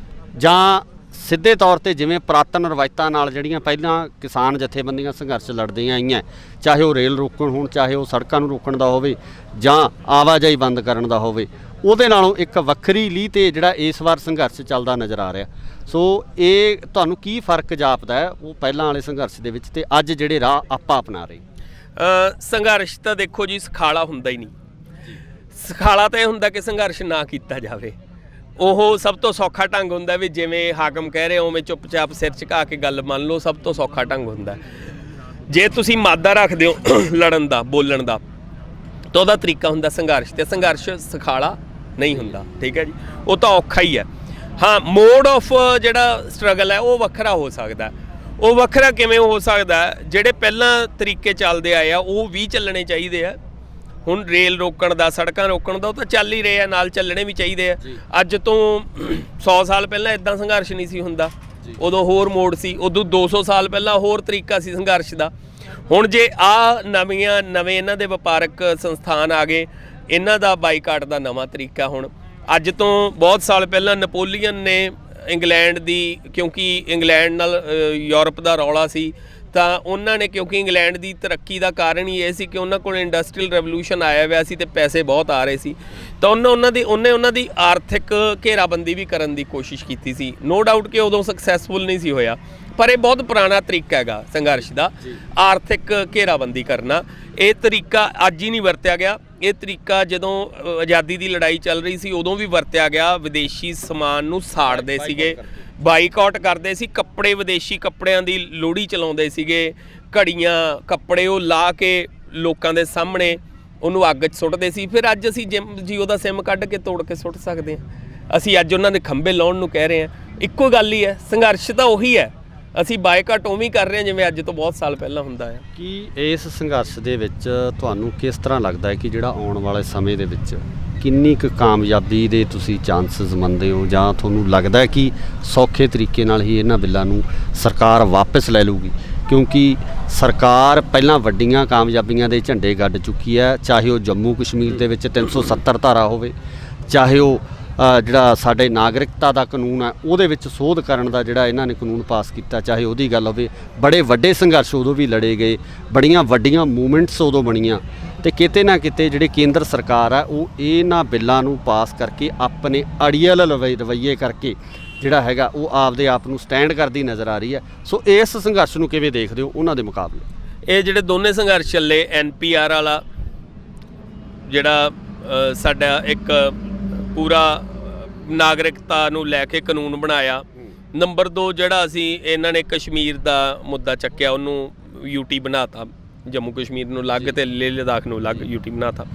ਜਾਂ ਸਿੱਧੇ ਤੌਰ ਤੇ ਜਿਵੇਂ ਪੁਰਾਤਨ ਰਵਾਇਤਾਂ ਨਾਲ ਜਿਹੜੀਆਂ ਪਹਿਲਾਂ ਕਿਸਾਨ ਜਥੇਬੰਦੀਆਂ ਸੰਘਰਸ਼ ਲੜਦੀਆਂ ਆਈਆਂ, ਚਾਹੇ ਉਹ ਰੇਲ ਰੋਕਣ ਹੋਣ, ਚਾਹੇ ਉਹ ਸੜਕਾਂ ਨੂੰ ਰੋਕਣ ਦਾ ਹੋਵੇ ਜਾਂ ਆਵਾਜਾਈ ਬੰਦ ਕਰਨ ਦਾ ਹੋਵੇ, ਉਹਦੇ ਨਾਲੋਂ ਇੱਕ ਵੱਖਰੀ ਲੀਹ ਤੇ ਜਿਹੜਾ ਇਸ ਵਾਰ ਸੰਘਰਸ਼ ਚੱਲਦਾ ਨਜ਼ਰ ਆ ਰਿਹਾ। ਸੋ ਇਹ ਤੁਹਾਨੂੰ ਕੀ ਫਰਕ ਜਾਪਦਾ ਹੈ ਉਹ ਪਹਿਲਾਂ ਵਾਲੇ ਸੰਘਰਸ਼ ਦੇ ਵਿੱਚ ਤੇ ਅੱਜ ਜਿਹੜੇ ਰਾਹ ਆਪਾਂ ਅਪਣਾ ਰਹੇ? ਸੰਘਰਸ਼ ਤਾਂ ਦੇਖੋ ਜੀ ਸਖਾਲਾ ਹੁੰਦਾ ਹੀ ਨਹੀਂ। ਸਖਾਲਾ ਤਾਂ ਇਹ ਹੁੰਦਾ ਕਿ ਸੰਘਰਸ਼ ਨਾ ਕੀਤਾ ਜਾਵੇ। ਉਹ ਸਭ ਤੋਂ ਸੌਖਾ ਢੰਗ ਹੁੰਦਾ ਵੀ ਜਿਵੇਂ ਹਾਕਮ ਕਹਿ ਰਹੇ ਉਵੇਂ ਚੁੱਪਚਾਪ ਸਿਰ ਝੁਕਾ ਕੇ ਗੱਲ ਮੰਨ ਲਓ, ਸਭ ਤੋਂ ਸੌਖਾ ਢੰਗ ਹੁੰਦਾ। ਜੇ ਤੁਸੀਂ ਮਾਦਾ ਰੱਖਦੇ ਹੋ ਲੜਨ ਦਾ, ਬੋਲਣ ਦਾ, ਤਾਂ ਉਹਦਾ ਤਰੀਕਾ ਹੁੰਦਾ ਸੰਘਰਸ਼, ਤੇ ਸੰਘਰਸ਼ ਸਖਾਲਾ ਨਹੀਂ ਹੁੰਦਾ। ਠੀਕ ਹੈ ਜੀ, ਉਹ ਤਾਂ ਔਖਾ ਹੀ ਹੈ। ਹਾਂ, ਮੋਡ ਆਫ ਜਿਹੜਾ ਸਟਰਗਲ ਹੈ ਉਹ ਵੱਖਰਾ ਹੋ ਸਕਦਾ। ਉਹ ਵੱਖਰਾ ਕਿਵੇਂ ਹੋ ਸਕਦਾ? ਜਿਹੜੇ ਪਹਿਲਾਂ ਤਰੀਕੇ ਚੱਲਦੇ ਆਏ ਆ ਉਹ ਵੀ ਚੱਲਣੇ ਚਾਹੀਦੇ ਆ। ਹੁਣ ਰੇਲ ਰੋਕਣ ਦਾ, ਸੜਕਾਂ ਰੋਕਣ ਦਾ, ਉਹ ਤਾਂ ਚੱਲ ਹੀ ਰਹੇ ਆ, ਨਾਲ ਚੱਲਣੇ ਵੀ ਚਾਹੀਦੇ ਆ। ਅੱਜ ਤੋਂ 100 ਸਾਲ ਪਹਿਲਾਂ ਇਦਾਂ ਸੰਘਰਸ਼ ਨਹੀਂ ਸੀ ਹੁੰਦਾ, ਉਦੋਂ ਹੋਰ ਮੋੜ ਸੀ। ਉਦੋਂ 200 ਸਾਲ ਪਹਿਲਾਂ ਹੋਰ ਤਰੀਕਾ ਸੀ ਸੰਘਰਸ਼ ਦਾ। ਹੁਣ ਜੇ ਨਵੇਂ ਇਹਨਾਂ ਦੇ ਵਪਾਰਕ ਸੰਸਥਾਨ ਆ ਗਏ, ਇਹਨਾਂ ਦਾ ਬਾਈਕਾਟ ਦਾ ਨਵਾਂ ਤਰੀਕਾ। ਹੁਣ ਅੱਜ ਤੋਂ ਬਹੁਤ ਸਾਲ ਪਹਿਲਾਂ ਨੈਪੋਲੀਅਨ ਨੇ ਇੰਗਲੈਂਡ ਦੀ, ਕਿਉਂਕਿ ਇੰਗਲੈਂਡ ਨਾਲ ਯੂਰਪ ਦਾ ਰੌਲਾ ਸੀ, ਤਾਂ ਉਹਨਾਂ ਨੇ, ਕਿਉਂਕਿ ਇੰਗਲੈਂਡ ਦੀ ਤਰੱਕੀ ਦਾ ਕਾਰਨ ਹੀ ਇਹ ਸੀ ਕਿ ਉਹਨਾਂ ਕੋਲ ਇੰਡਸਟਰੀਅਲ ਰੈਵੋਲੂਸ਼ਨ ਆਇਆ ਹੋਇਆ ਸੀ ਤੇ ਪੈਸੇ ਬਹੁਤ ਆ ਰਹੇ ਸੀ, ਤਾਂ ਉਹਨੇ ਉਹਨਾਂ ਦੀ ਆਰਥਿਕ ਘੇਰਾਬੰਦੀ ਵੀ ਕਰਨ ਦੀ ਕੋਸ਼ਿਸ਼ ਕੀਤੀ ਸੀ। ਨੋ ਡਾਊਟ ਕਿ ਉਦੋਂ ਸਕਸੈਸਫੁਲ ਨਹੀਂ ਸੀ ਹੋਇਆ, ਪਰ ਇਹ ਬਹੁਤ ਪੁਰਾਣਾ ਤਰੀਕਾ ਹੈਗਾ ਸੰਘਰਸ਼ ਦਾ, ਆਰਥਿਕ ਘੇਰਾਬੰਦੀ ਕਰਨਾ। ਇਹ ਤਰੀਕਾ ਅੱਜ ਹੀ ਨਹੀਂ ਵਰਤਿਆ ਗਿਆ। ਇਹ ਤਰੀਕਾ ਜਦੋਂ ਆਜ਼ਾਦੀ ਦੀ ਲੜਾਈ ਚੱਲ ਰਹੀ ਸੀ ਉਦੋਂ ਵੀ ਵਰਤਿਆ ਗਿਆ। ਵਿਦੇਸ਼ੀ ਸਮਾਨ ਨੂੰ ਸਾੜਦੇ ਸੀਗੇ, ਬਾਈਕਾਟ ਕਰਦੇ ਸੀ, ਕੱਪੜੇ, ਵਿਦੇਸ਼ੀ ਕੱਪੜਿਆਂ ਦੀ ਲੋਹੜੀ ਚਲਾਉਂਦੇ ਸੀਗੇ, ਘੜੀਆਂ, ਕੱਪੜੇ ਉਹ ਲਾ ਕੇ ਲੋਕਾਂ ਦੇ ਸਾਹਮਣੇ ਉਹਨੂੰ ਅੱਗ 'ਚ ਸੁੱਟਦੇ ਸੀ। ਫਿਰ ਅੱਜ ਅਸੀਂ ਜੀਓ ਦਾ ਸਿਮ ਕੱਢ ਕੇ ਤੋੜ ਕੇ ਸੁੱਟ ਸਕਦੇ ਹਾਂ। ਅਸੀਂ ਅੱਜ ਉਹਨਾਂ ਦੇ ਖੰਭੇ ਲਾਉਣ ਨੂੰ ਕਹਿ ਰਹੇ ਹਾਂ। ਇੱਕੋ ਗੱਲ ਹੀ ਹੈ, ਸੰਘਰਸ਼ ਤਾਂ ਉਹੀ ਹੈ। ਅਸੀਂ ਬਾਈਕਾਟ ਉਵੇਂ ਕਰ ਰਹੇ ਹਾਂ ਜਿਵੇਂ ਅੱਜ ਤੋਂ ਬਹੁਤ ਸਾਲ ਪਹਿਲਾਂ ਹੁੰਦਾ ਹੈ। ਕੀ ਇਸ ਸੰਘਰਸ਼ ਦੇ ਵਿੱਚ ਤੁਹਾਨੂੰ ਕਿਸ ਤਰ੍ਹਾਂ ਲੱਗਦਾ ਹੈ ਕਿ ਜਿਹੜਾ ਆਉਣ ਵਾਲੇ ਸਮੇਂ ਦੇ ਵਿੱਚ ਕਿੰਨੀ ਕੁ ਕਾਮਯਾਬੀ ਦੇ ਤੁਸੀਂ ਚਾਂਸਸ ਮੰਨਦੇ ਹੋ, ਜਾਂ ਤੁਹਾਨੂੰ ਲੱਗਦਾ ਹੈ ਕਿ ਸੌਖੇ ਤਰੀਕੇ ਨਾਲ ਹੀ ਇਹਨਾਂ ਬਿੱਲਾਂ ਨੂੰ ਸਰਕਾਰ ਵਾਪਸ ਲੈ ਲੂਗੀ? ਕਿਉਂਕਿ ਸਰਕਾਰ ਪਹਿਲਾਂ ਵੱਡੀਆਂ ਕਾਮਯਾਬੀਆਂ ਦੇ ਝੰਡੇ ਗੱਡ ਚੁੱਕੀ ਹੈ, ਚਾਹੇ ਉਹ ਜੰਮੂ ਕਸ਼ਮੀਰ ਦੇ ਵਿੱਚ 370 ਧਾਰਾ ਹੋਵੇ, ਚਾਹੇ ਉਹ ਜਿਹੜਾ ਸਾਡੇ ਨਾਗਰਿਕਤਾ ਦਾ ਕਾਨੂੰਨ ਹੈ ਉਹਦੇ ਵਿੱਚ ਸੋਧ ਕਰਨ ਦਾ ਜਿਹੜਾ ਇਹਨਾਂ ਨੇ ਕਾਨੂੰਨ ਪਾਸ ਕੀਤਾ, ਚਾਹੇ ਉਹਦੀ ਗੱਲ ਹੋਵੇ। ਬੜੇ ਵੱਡੇ ਸੰਘਰਸ਼ ਉਦੋਂ ਵੀ ਲੜੇ ਗਏ, ਬੜੀਆਂ ਵੱਡੀਆਂ ਮੂਵਮੈਂਟਸ ਉਦੋਂ ਬਣੀਆਂ, ਤੇ ਕਿਤੇ ਨਾ ਕਿਤੇ ਜਿਹੜੇ ਕੇਂਦਰ ਸਰਕਾਰ ਆ ਉਹ ਇਹਨਾਂ ਬਿੱਲਾਂ ਨੂੰ ਪਾਸ ਕਰਕੇ ਆਪਣੇ ਅੜੀਅਲ ਰਵੱਈਏ ਕਰਕੇ ਜਿਹੜਾ ਹੈਗਾ ਉਹ ਆਪਦੇ ਆਪ ਨੂੰ ਸਟੈਂਡ ਕਰਦੀ ਨਜ਼ਰ ਆ ਰਹੀ ਹੈ। ਸੋ ਇਸ ਸੰਘਰਸ਼ ਨੂੰ ਕਿਵੇਂ ਦੇਖਦੇ ਹੋ ਉਹਨਾਂ ਦੇ ਮੁਕਾਬਲੇ? ਇਹ ਜਿਹੜੇ ਦੋਨੇ ਸੰਘਰਸ਼ ਚੱਲੇ, NPR ਵਾਲਾ ਜਿਹੜਾ ਸਾਡਾ ਇੱਕ ਪੂਰਾ ਨਾਗਰਿਕਤਾ ਨੂੰ ਲੈ ਕੇ ਕਾਨੂੰਨ ਬਣਾਇਆ, ਨੰਬਰ 2 ਜਿਹੜਾ ਅਸੀਂ ਇਹਨਾਂ ਨੇ ਕਸ਼ਮੀਰ ਦਾ ਮੁੱਦਾ ਚੱਕਿਆ, ਉਹਨੂੰ UT ਬਣਾਤਾ, ਜੰਮੂ ਕਸ਼ਮੀਰ ਨੂੰ ਅਲੱਗ ਤੇ ਲੇਹ ਲਦਾਖ ਨੂੰ ਅਲੱਗ UT ਬਣਾਤਾ।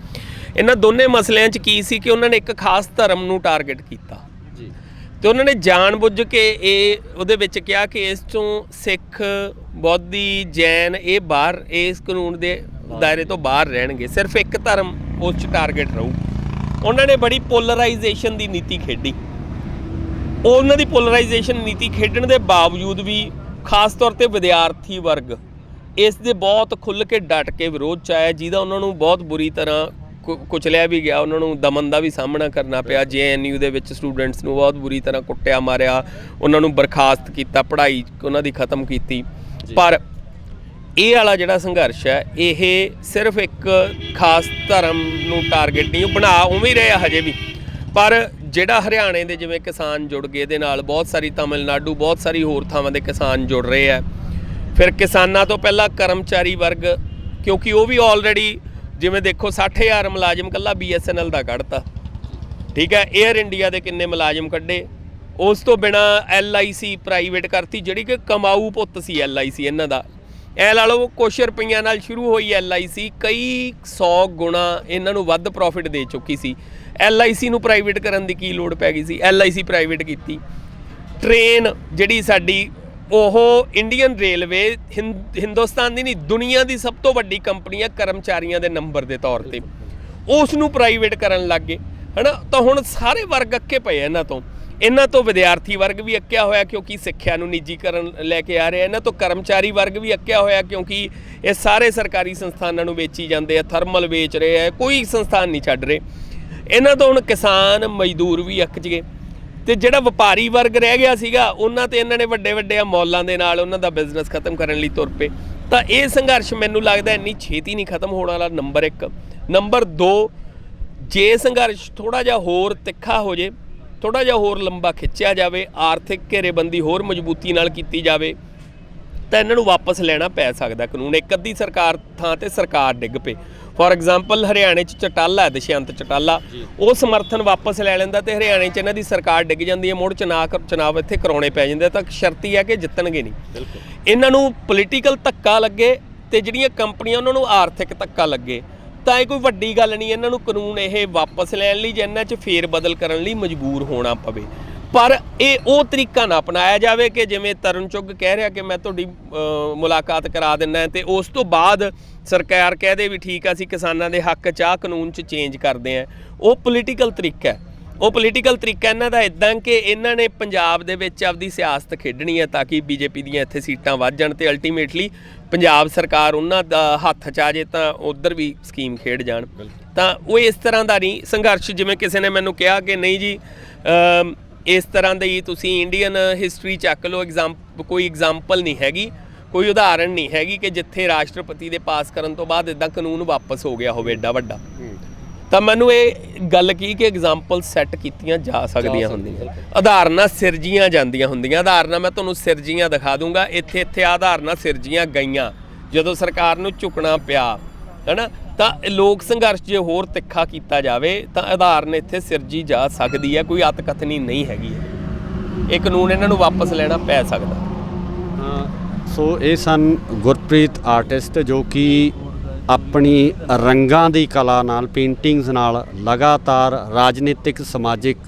ਇਹਨਾਂ ਦੋਨੇ ਮਸਲਿਆਂ 'ਚ ਕੀ ਸੀ ਕਿ ਉਹਨਾਂ ਨੇ ਇੱਕ ਖਾਸ ਧਰਮ ਨੂੰ ਟਾਰਗੇਟ ਕੀਤਾ ਜੀ, ਤੇ ਉਹਨਾਂ ਨੇ ਜਾਣ-ਬੁੱਝ ਕੇ ਉਹਦੇ ਵਿੱਚ ਕਿਹਾ ਕਿ ਇਸ ਤੋਂ ਸਿੱਖ, ਬੌਧੀ, ਜੈਨ ਇਹ ਬਾਹਰ, ਇਸ ਕਾਨੂੰਨ ਦੇ ਦਾਇਰੇ ਤੋਂ ਬਾਹਰ ਰਹਿਣਗੇ, ਸਿਰਫ ਇੱਕ ਧਰਮ ਉਸ 'ਚ ਟਾਰਗੇਟ ਰਹੂ। ਉਹਨਾਂ ਨੇ ਬੜੀ ਪੋਲਰਾਈਜੇਸ਼ਨ ਦੀ ਨੀਤੀ ਖੇਡੀ। ਉਹਨਾਂ ਦੀ ਪੋਲਰਾਈਜੇਸ਼ਨ ਨੀਤੀ ਖੇਡਣ ਦੇ ਬਾਵਜੂਦ ਵੀ ਖਾਸ ਤੌਰ ਤੇ ਵਿਦਿਆਰਥੀ ਵਰਗ ਇਸ ਦੇ ਬਹੁਤ ਖੁੱਲ੍ਹ ਕੇ ਡਟ ਕੇ ਵਿਰੋਧ 'ਚ ਆਇਆ, ਜਿਹਦਾ ਉਹਨਾਂ ਨੂੰ ਬਹੁਤ ਬੁਰੀ ਤਰ੍ਹਾਂ ਕੁਚਲਿਆ ਵੀ ਗਿਆ। ਉਹਨਾਂ ਨੂੰ ਦਮਨ ਦਾ ਵੀ ਸਾਹਮਣਾ ਕਰਨਾ ਪਿਆ। JNU ਦੇ ਵਿੱਚ ਸਟੂਡੈਂਟਸ ਨੂੰ ਬਹੁਤ ਬੁਰੀ ਤਰ੍ਹਾਂ ਕੁੱਟਿਆ, ਮਾਰਿਆ, ਉਹਨਾਂ ਨੂੰ ਬਰਖਾਸਤ ਕੀਤਾ, ਪੜ੍ਹਾਈ ਉਹਨਾਂ ਦੀ ਖ਼ਤਮ ਕੀਤੀ। ਪਰ ਇਹ ਵਾਲਾ ਜਿਹੜਾ ਸੰਘਰਸ਼ ਹੈ ਇਹ ਸਿਰਫ ਇੱਕ ਖਾਸ ਧਰਮ ਨੂੰ ਟਾਰਗੇਟ ਨਹੀਂ, ਉਹ ਬਣਾ ਉਵੇਂ ਹੀ ਰਿਹਾ ਹਜੇ ਵੀ। ਪਰ ਜਿਹੜਾ ਹਰਿਆਣੇ ਦੇ ਜਿਵੇਂ ਕਿਸਾਨ ਜੁੜ ਗਏ ਇਹਦੇ ਨਾਲ, ਬਹੁਤ ਸਾਰੀ ਤਮਿਲਨਾਡੂ, ਬਹੁਤ ਸਾਰੀ ਹੋਰ ਥਾਵਾਂ ਦੇ ਕਿਸਾਨ ਜੁੜ ਰਹੇ ਆ। ਫਿਰ ਕਿਸਾਨਾਂ ਤੋਂ ਪਹਿਲਾਂ ਕਰਮਚਾਰੀ ਵਰਗ, ਕਿਉਂਕਿ ਉਹ ਵੀ ਆਲਰੇਡੀ ਜਿਵੇਂ ਦੇਖੋ 60,000 ਮੁਲਾਜ਼ਮ ਇਕੱਲਾ BSNL ਦਾ ਕੱਢਤਾ, ਠੀਕ ਹੈ। 에ਅਰ ਇੰਡੀਆ ਦੇ ਕਿੰਨੇ ਮੁਲਾਜ਼ਮ ਕੱਢੇ। ਉਸ ਤੋਂ ਬਿਨਾਂ LIC ਪ੍ਰਾਈਵੇਟ ਕਰਤੀ, ਜਿਹੜੀ ਕਿ ਕਮਾਊ ਪੁੱਤ ਸੀ LIC ਇਹਨਾਂ ਦਾ। ਐ ਲਾ ਲਓ ਕੁਛ ਰੁਪਈਆਂ ਨਾਲ ਸ਼ੁਰੂ ਹੋਈ LIC ਕਈ 100 ਗੁਣਾ ਇਹਨਾਂ ਨੂੰ ਵੱਧ ਪ੍ਰੋਫਿਟ ਦੇ ਚੁੱਕੀ ਸੀ। LIC ਨੂੰ ਪ੍ਰਾਈਵੇਟ ਕਰਨ ਦੀ ਕੀ ਲੋੜ ਪੈ ਗਈ ਸੀ? LIC ਪ੍ਰਾਈਵੇਟ ਕੀਤੀ। ਟ੍ਰੇਨ ਜਿਹੜੀ ਸਾਡੀ, ਉਹ ਇੰਡੀਅਨ ਰੇਲਵੇ ਹਿੰਦੁਸਤਾਨ ਦੀ ਨਹੀਂ, ਦੁਨੀਆ ਦੀ ਸਭ ਤੋਂ ਵੱਡੀ ਕੰਪਨੀ ਹੈ ਕਰਮਚਾਰੀਆਂ ਦੇ ਨੰਬਰ ਦੇ ਤੌਰ ਤੇ, ਉਸ ਨੂੰ ਪ੍ਰਾਈਵੇਟ ਕਰਨ ਲੱਗ ਗਏ, ਹੈ ਨਾ। ਤਾਂ ਹੁਣ ਸਾਰੇ ਵਰਗ ਅੱਕੇ ਪਏ ਇਹਨਾਂ ਤੋਂ ਵਿਦਿਆਰਥੀ ਵਰਗ ਵੀ ਅੱਕਿਆ ਹੋਇਆ ਕਿਉਂਕਿ ਸਿੱਖਿਆ ਨੂੰ ਨਿੱਜੀਕਰਨ ਲੈ ਕੇ ਆ ਰਿਹਾ। ਇਹਨਾਂ ਤੋਂ ਕਰਮਚਾਰੀ ਵਰਗ ਵੀ ਅੱਕਿਆ ਹੋਇਆ ਕਿਉਂਕਿ ਇਹ ਸਾਰੇ ਸਰਕਾਰੀ ਸੰਸਥਾਨਾਂ ਨੂੰ ਵੇਚੀ ਜਾਂਦੇ ਆ, ਥਰਮਲ ਵੇਚ ਰਹੇ ਆ, ਕੋਈ ਸੰਸਥਾਨ ਨਹੀਂ ਛੱਡ ਰਹੇ। ਇਹਨਾਂ ਤੋਂ ਹੁਣ ਕਿਸਾਨ ਮਜ਼ਦੂਰ ਵੀ ਅੱਕ ਗਏ। ਤੇ ਜਿਹੜਾ ਵਪਾਰੀ ਵਰਗ ਰਹਿ ਗਿਆ ਸੀਗਾ ਉਹਨਾਂ ਤੇ ਇਹਨਾਂ ਨੇ ਵੱਡੇ ਵੱਡੇ ਮੌਲਾਂ ਦੇ ਨਾਲ ਉਹਨਾਂ ਦਾ ਬਿਜ਼ਨਸ ਖਤਮ ਕਰਨ ਲਈ ਤੁਰ ਪਏ। ਤਾਂ ਇਹ ਸੰਘਰਸ਼ ਮੈਨੂੰ ਲੱਗਦਾ ਇੰਨੀ ਛੇਤੀ ਨਹੀਂ ਖਤਮ ਹੋਣ ਵਾਲਾ, ਨੰਬਰ 1। ਨੰਬਰ 2, ਜੇ ਸੰਘਰਸ਼ ਥੋੜ੍ਹਾ ਜਿਹਾ ਹੋਰ ਤਿੱਖਾ ਹੋ ਜੇ, ਥੋੜ੍ਹਾ ਜਿਹਾ ਹੋਰ ਲੰਬਾ ਖਿੱਚਿਆ ਜਾਵੇ, ਆਰਥਿਕ ਘੇਰੇਬੰਦੀ ਹੋਰ ਮਜ਼ਬੂਤੀ ਨਾਲ ਕੀਤੀ ਜਾਵੇ, ਤਾਂ ਇਹਨਾਂ ਨੂੰ ਵਾਪਸ ਲੈਣਾ ਪੈ ਸਕਦਾ ਕਾਨੂੰਨ। ਇੱਕ ਅੱਧੀ ਸਰਕਾਰ ਥਾਂ ਤੇ ਸਰਕਾਰ ਡਿੱਗ ਪਏ। ਫੋਰ ਐਗਜ਼ਾਮਪਲ ਹਰਿਆਣੇ 'ਚ ਚਟਾਲਾ ਹੈ, ਦੁਸ਼ਯੰਤ ਚਟਾਲਾ, ਉਹ ਸਮਰਥਨ ਵਾਪਸ ਲੈ ਲੈਂਦਾ ਤੇ ਹਰਿਆਣੇ 'ਚ ਇਹਨਾਂ ਦੀ ਸਰਕਾਰ ਡਿੱਗ ਜਾਂਦੀ ਹੈ, ਮੁੜ ਚੁਣਾਵ ਇੱਥੇ ਕਰਾਉਣੇ ਪੈ ਜਾਂਦੇ। ਤਾਂ ਸ਼ਰਤੀ ਹੈ ਕਿ ਜਿੱਤਣਗੇ ਨਹੀਂ। ਇਹਨਾਂ ਨੂੰ ਪੋਲੀਟੀਕਲ ਧੱਕਾ ਲੱਗੇ ਤੇ ਜਿਹੜੀਆਂ ਕੰਪਨੀਆਂ ਉਹਨਾਂ ਨੂੰ ਆਰਥਿਕ ਧੱਕਾ ਲੱਗੇ ਤਾਂ ਇਹ ਕੋਈ ਵੱਡੀ ਗੱਲ ਨਹੀਂ। ਇਹਨਾਂ ਨੂੰ ਕਾਨੂੰਨ ਇਹ ਵਾਪਸ ਲੈਣ ਲਈ ਜਾਂ ਇਹਨਾਂ 'ਚ ਫੇਰ ਬਦਲ ਕਰਨ ਲਈ ਮਜਬੂਰ ਹੋਣਾ ਪਵੇ। ਪਰ ਇਹ ਉਹ ਤਰੀਕਾ ਨਾ ਅਪਣਾਇਆ ਜਾਵੇ ਕਿ ਜਿਵੇਂ ਤਰੁਣ ਚੁੱਗ ਕਹਿ ਰਿਹਾ ਕਿ ਮੈਂ ਤੁਹਾਡੀ ਮੁਲਾਕਾਤ ਕਰਾ ਦਿੰਦਾ ਤੇ ਉਸ ਤੋਂ ਬਾਅਦ ਸਰਕਾਰ ਕਹਿ ਦੇ ਵੀ ਠੀਕ ਆ ਅਸੀਂ ਕਿਸਾਨਾਂ ਦੇ ਹੱਕ 'ਚ ਆਹ ਕਾਨੂੰਨ 'ਚ ਚੇਂਜ ਕਰਦੇ ਹਾਂ। ਉਹ ਪੋਲੀਟੀਕਲ ਤਰੀਕਾ ਹੈ। ਉਹ ਪੋਲੀਟੀਕਲ ਤਰੀਕਾ ਇਹਨਾਂ ਦਾ ਇੱਦਾਂ ਕਿ ਇਹਨਾਂ ਨੇ ਪੰਜਾਬ ਦੇ ਵਿੱਚ ਆਪਦੀ ਸਿਆਸਤ ਖੇਡਣੀ ਹੈ ਤਾਂ ਕਿ ਬੀਜੇਪੀ ਦੀਆਂ ਇੱਥੇ ਸੀਟਾਂ ਵੱਧ ਜਾਣ ਤੇ ਅਲਟੀਮੇਟਲੀ ਪੰਜਾਬ ਸਰਕਾਰ ਉਹਨਾਂ ਦਾ ਹੱਥ 'ਚ ਆ ਜੇ ਤਾਂ ਉੱਧਰ ਵੀ ਸਕੀਮ ਖੇਡ ਜਾਣ। ਤਾਂ ਉਹ ਇਸ ਤਰ੍ਹਾਂ ਦਾ ਨਹੀਂ ਸੰਘਰਸ਼। ਜਿਵੇਂ ਕਿਸੇ ਨੇ ਮੈਨੂੰ ਕਿਹਾ ਕਿ ਨਹੀਂ ਜੀ ਇਸ ਤਰ੍ਹਾਂ ਦੀ ਤੁਸੀਂ ਇੰਡੀਅਨ ਹਿਸਟਰੀ ਚੱਕ ਲਓ, ਕੋਈ ਐਗਜ਼ਾਮਪਲ ਨਹੀਂ ਹੈਗੀ, ਕੋਈ ਉਦਾਹਰਣ ਨਹੀਂ ਹੈਗੀ ਕਿ ਜਿੱਥੇ ਰਾਸ਼ਟਰਪਤੀ ਦੇ ਪਾਸ ਕਰਨ ਤੋਂ ਬਾਅਦ ਇੱਦਾਂ ਕਾਨੂੰਨ ਵਾਪਸ ਹੋ ਗਿਆ ਹੋਵੇ ਏਡਾ ਵੱਡਾ। ਤਾਂ ਮੈਨੂੰ ਇਹ ਗੱਲ ਕੀ ਕਿ ਐਗਜ਼ਾਮਪਲ ਸੈੱਟ ਕੀਤੀਆਂ ਜਾ ਸਕਦੀਆਂ ਹੁੰਦੀਆਂ, ਉਦਾਹਰਨਾਂ ਸਿਰਜੀਆਂ ਜਾਂਦੀਆਂ ਹੁੰਦੀਆਂ। ਉਦਾਹਰਨਾਂ ਮੈਂ ਤੁਹਾਨੂੰ ਸਿਰਜੀਆਂ ਦਿਖਾ ਦੂੰਗਾ। ਇੱਥੇ ਉਦਾਹਰਨਾਂ ਸਿਰਜੀਆਂ ਗਈਆਂ ਜਦੋਂ ਸਰਕਾਰ ਨੂੰ ਝੁਕਣਾ ਪਿਆ, ਹੈ ਨਾ। ਤਾਂ ਲੋਕ ਸੰਘਰਸ਼ ਜੇ ਹੋਰ ਤਿੱਖਾ ਕੀਤਾ ਜਾਵੇ ਤਾਂ ਉਦਾਹਰਨ ਇੱਥੇ ਸਿਰਜੀ ਜਾ ਸਕਦੀ ਹੈ, ਕੋਈ ਅਤਕਥਨੀ ਨਹੀਂ ਹੈਗੀ। ਇਹ ਕਾਨੂੰਨ ਇਹਨਾਂ ਨੂੰ ਵਾਪਸ ਲੈਣਾ ਪੈ ਸਕਦਾ। ਸੋ ਇਹ ਸਨ ਗੁਰਪ੍ਰੀਤ ਆਰਟਿਸਟ ਜੋ ਕਿ ਆਪਣੀ ਰੰਗਾਂ ਦੀ ਕਲਾ ਨਾਲ, ਪੇਂਟਿੰਗਸ ਨਾਲ ਲਗਾਤਾਰ ਰਾਜਨੀਤਿਕ ਸਮਾਜਿਕ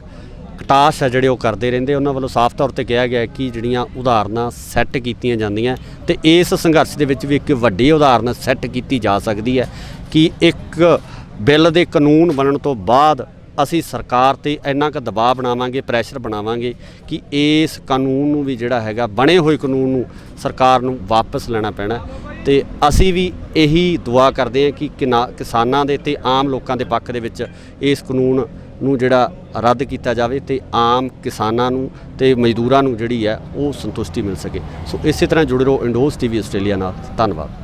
ਕਟਾਸ਼ ਹੈ ਜਿਹੜੇ ਉਹ ਕਰਦੇ ਰਹਿੰਦੇ। ਉਹਨਾਂ ਵੱਲੋਂ ਸਾਫ਼ ਤੌਰ 'ਤੇ ਕਿਹਾ ਗਿਆ ਕਿ ਜਿਹੜੀਆਂ ਉਦਾਹਰਨਾਂ ਸੈੱਟ ਕੀਤੀਆਂ ਜਾਂਦੀਆਂ ਤੇ ਇਸ ਸੰਘਰਸ਼ ਦੇ ਵਿੱਚ ਵੀ ਇੱਕ ਵੱਡੀ ਉਦਾਹਰਨ ਸੈੱਟ ਕੀਤੀ ਜਾ ਸਕਦੀ ਹੈ ਕਿ ਇੱਕ ਬਿੱਲ ਦੇ ਕਾਨੂੰਨ ਬਣਨ ਤੋਂ ਬਾਅਦ ਅਸੀਂ ਸਰਕਾਰ 'ਤੇ ਇੰਨਾ ਕੁ ਦਬਾਅ ਬਣਾਵਾਂਗੇ, ਪ੍ਰੈਸ਼ਰ ਬਣਾਵਾਂਗੇ ਕਿ ਇਸ ਕਾਨੂੰਨ ਨੂੰ ਵੀ ਜਿਹੜਾ ਹੈਗਾ ਬਣੇ ਹੋਏ ਕਾਨੂੰਨ ਨੂੰ ਸਰਕਾਰ ਨੂੰ ਵਾਪਸ ਲੈਣਾ ਪੈਣਾ। ਤੇ ਅਸੀਂ ਵੀ ਇਹੀ ਦੁਆ ਕਰਦੇ ਹਾਂ ਕਿ ਕਿਸਾਨਾਂ ਦੇ ਤੇ ਆਮ ਲੋਕਾਂ ਦੇ ਪੱਖ ਦੇ ਵਿੱਚ ਇਸ ਕਾਨੂੰਨ ਨੂੰ ਜਿਹੜਾ ਰੱਦ ਕੀਤਾ ਜਾਵੇ ਤੇ ਆਮ ਕਿਸਾਨਾਂ ਨੂੰ ਤੇ ਮਜ਼ਦੂਰਾਂ ਨੂੰ ਜਿਹੜੀ ਹੈ ਉਹ ਸੰਤੁਸ਼ਟੀ ਮਿਲ ਸਕੇ। ਸੋ ਇਸੇ ਤਰ੍ਹਾਂ ਜੁੜੇ ਰਹੋ ਇੰਡੋਜ਼ TV ਆਸਟ੍ਰੇਲੀਆ ਨਾਲ। ਧੰਨਵਾਦ।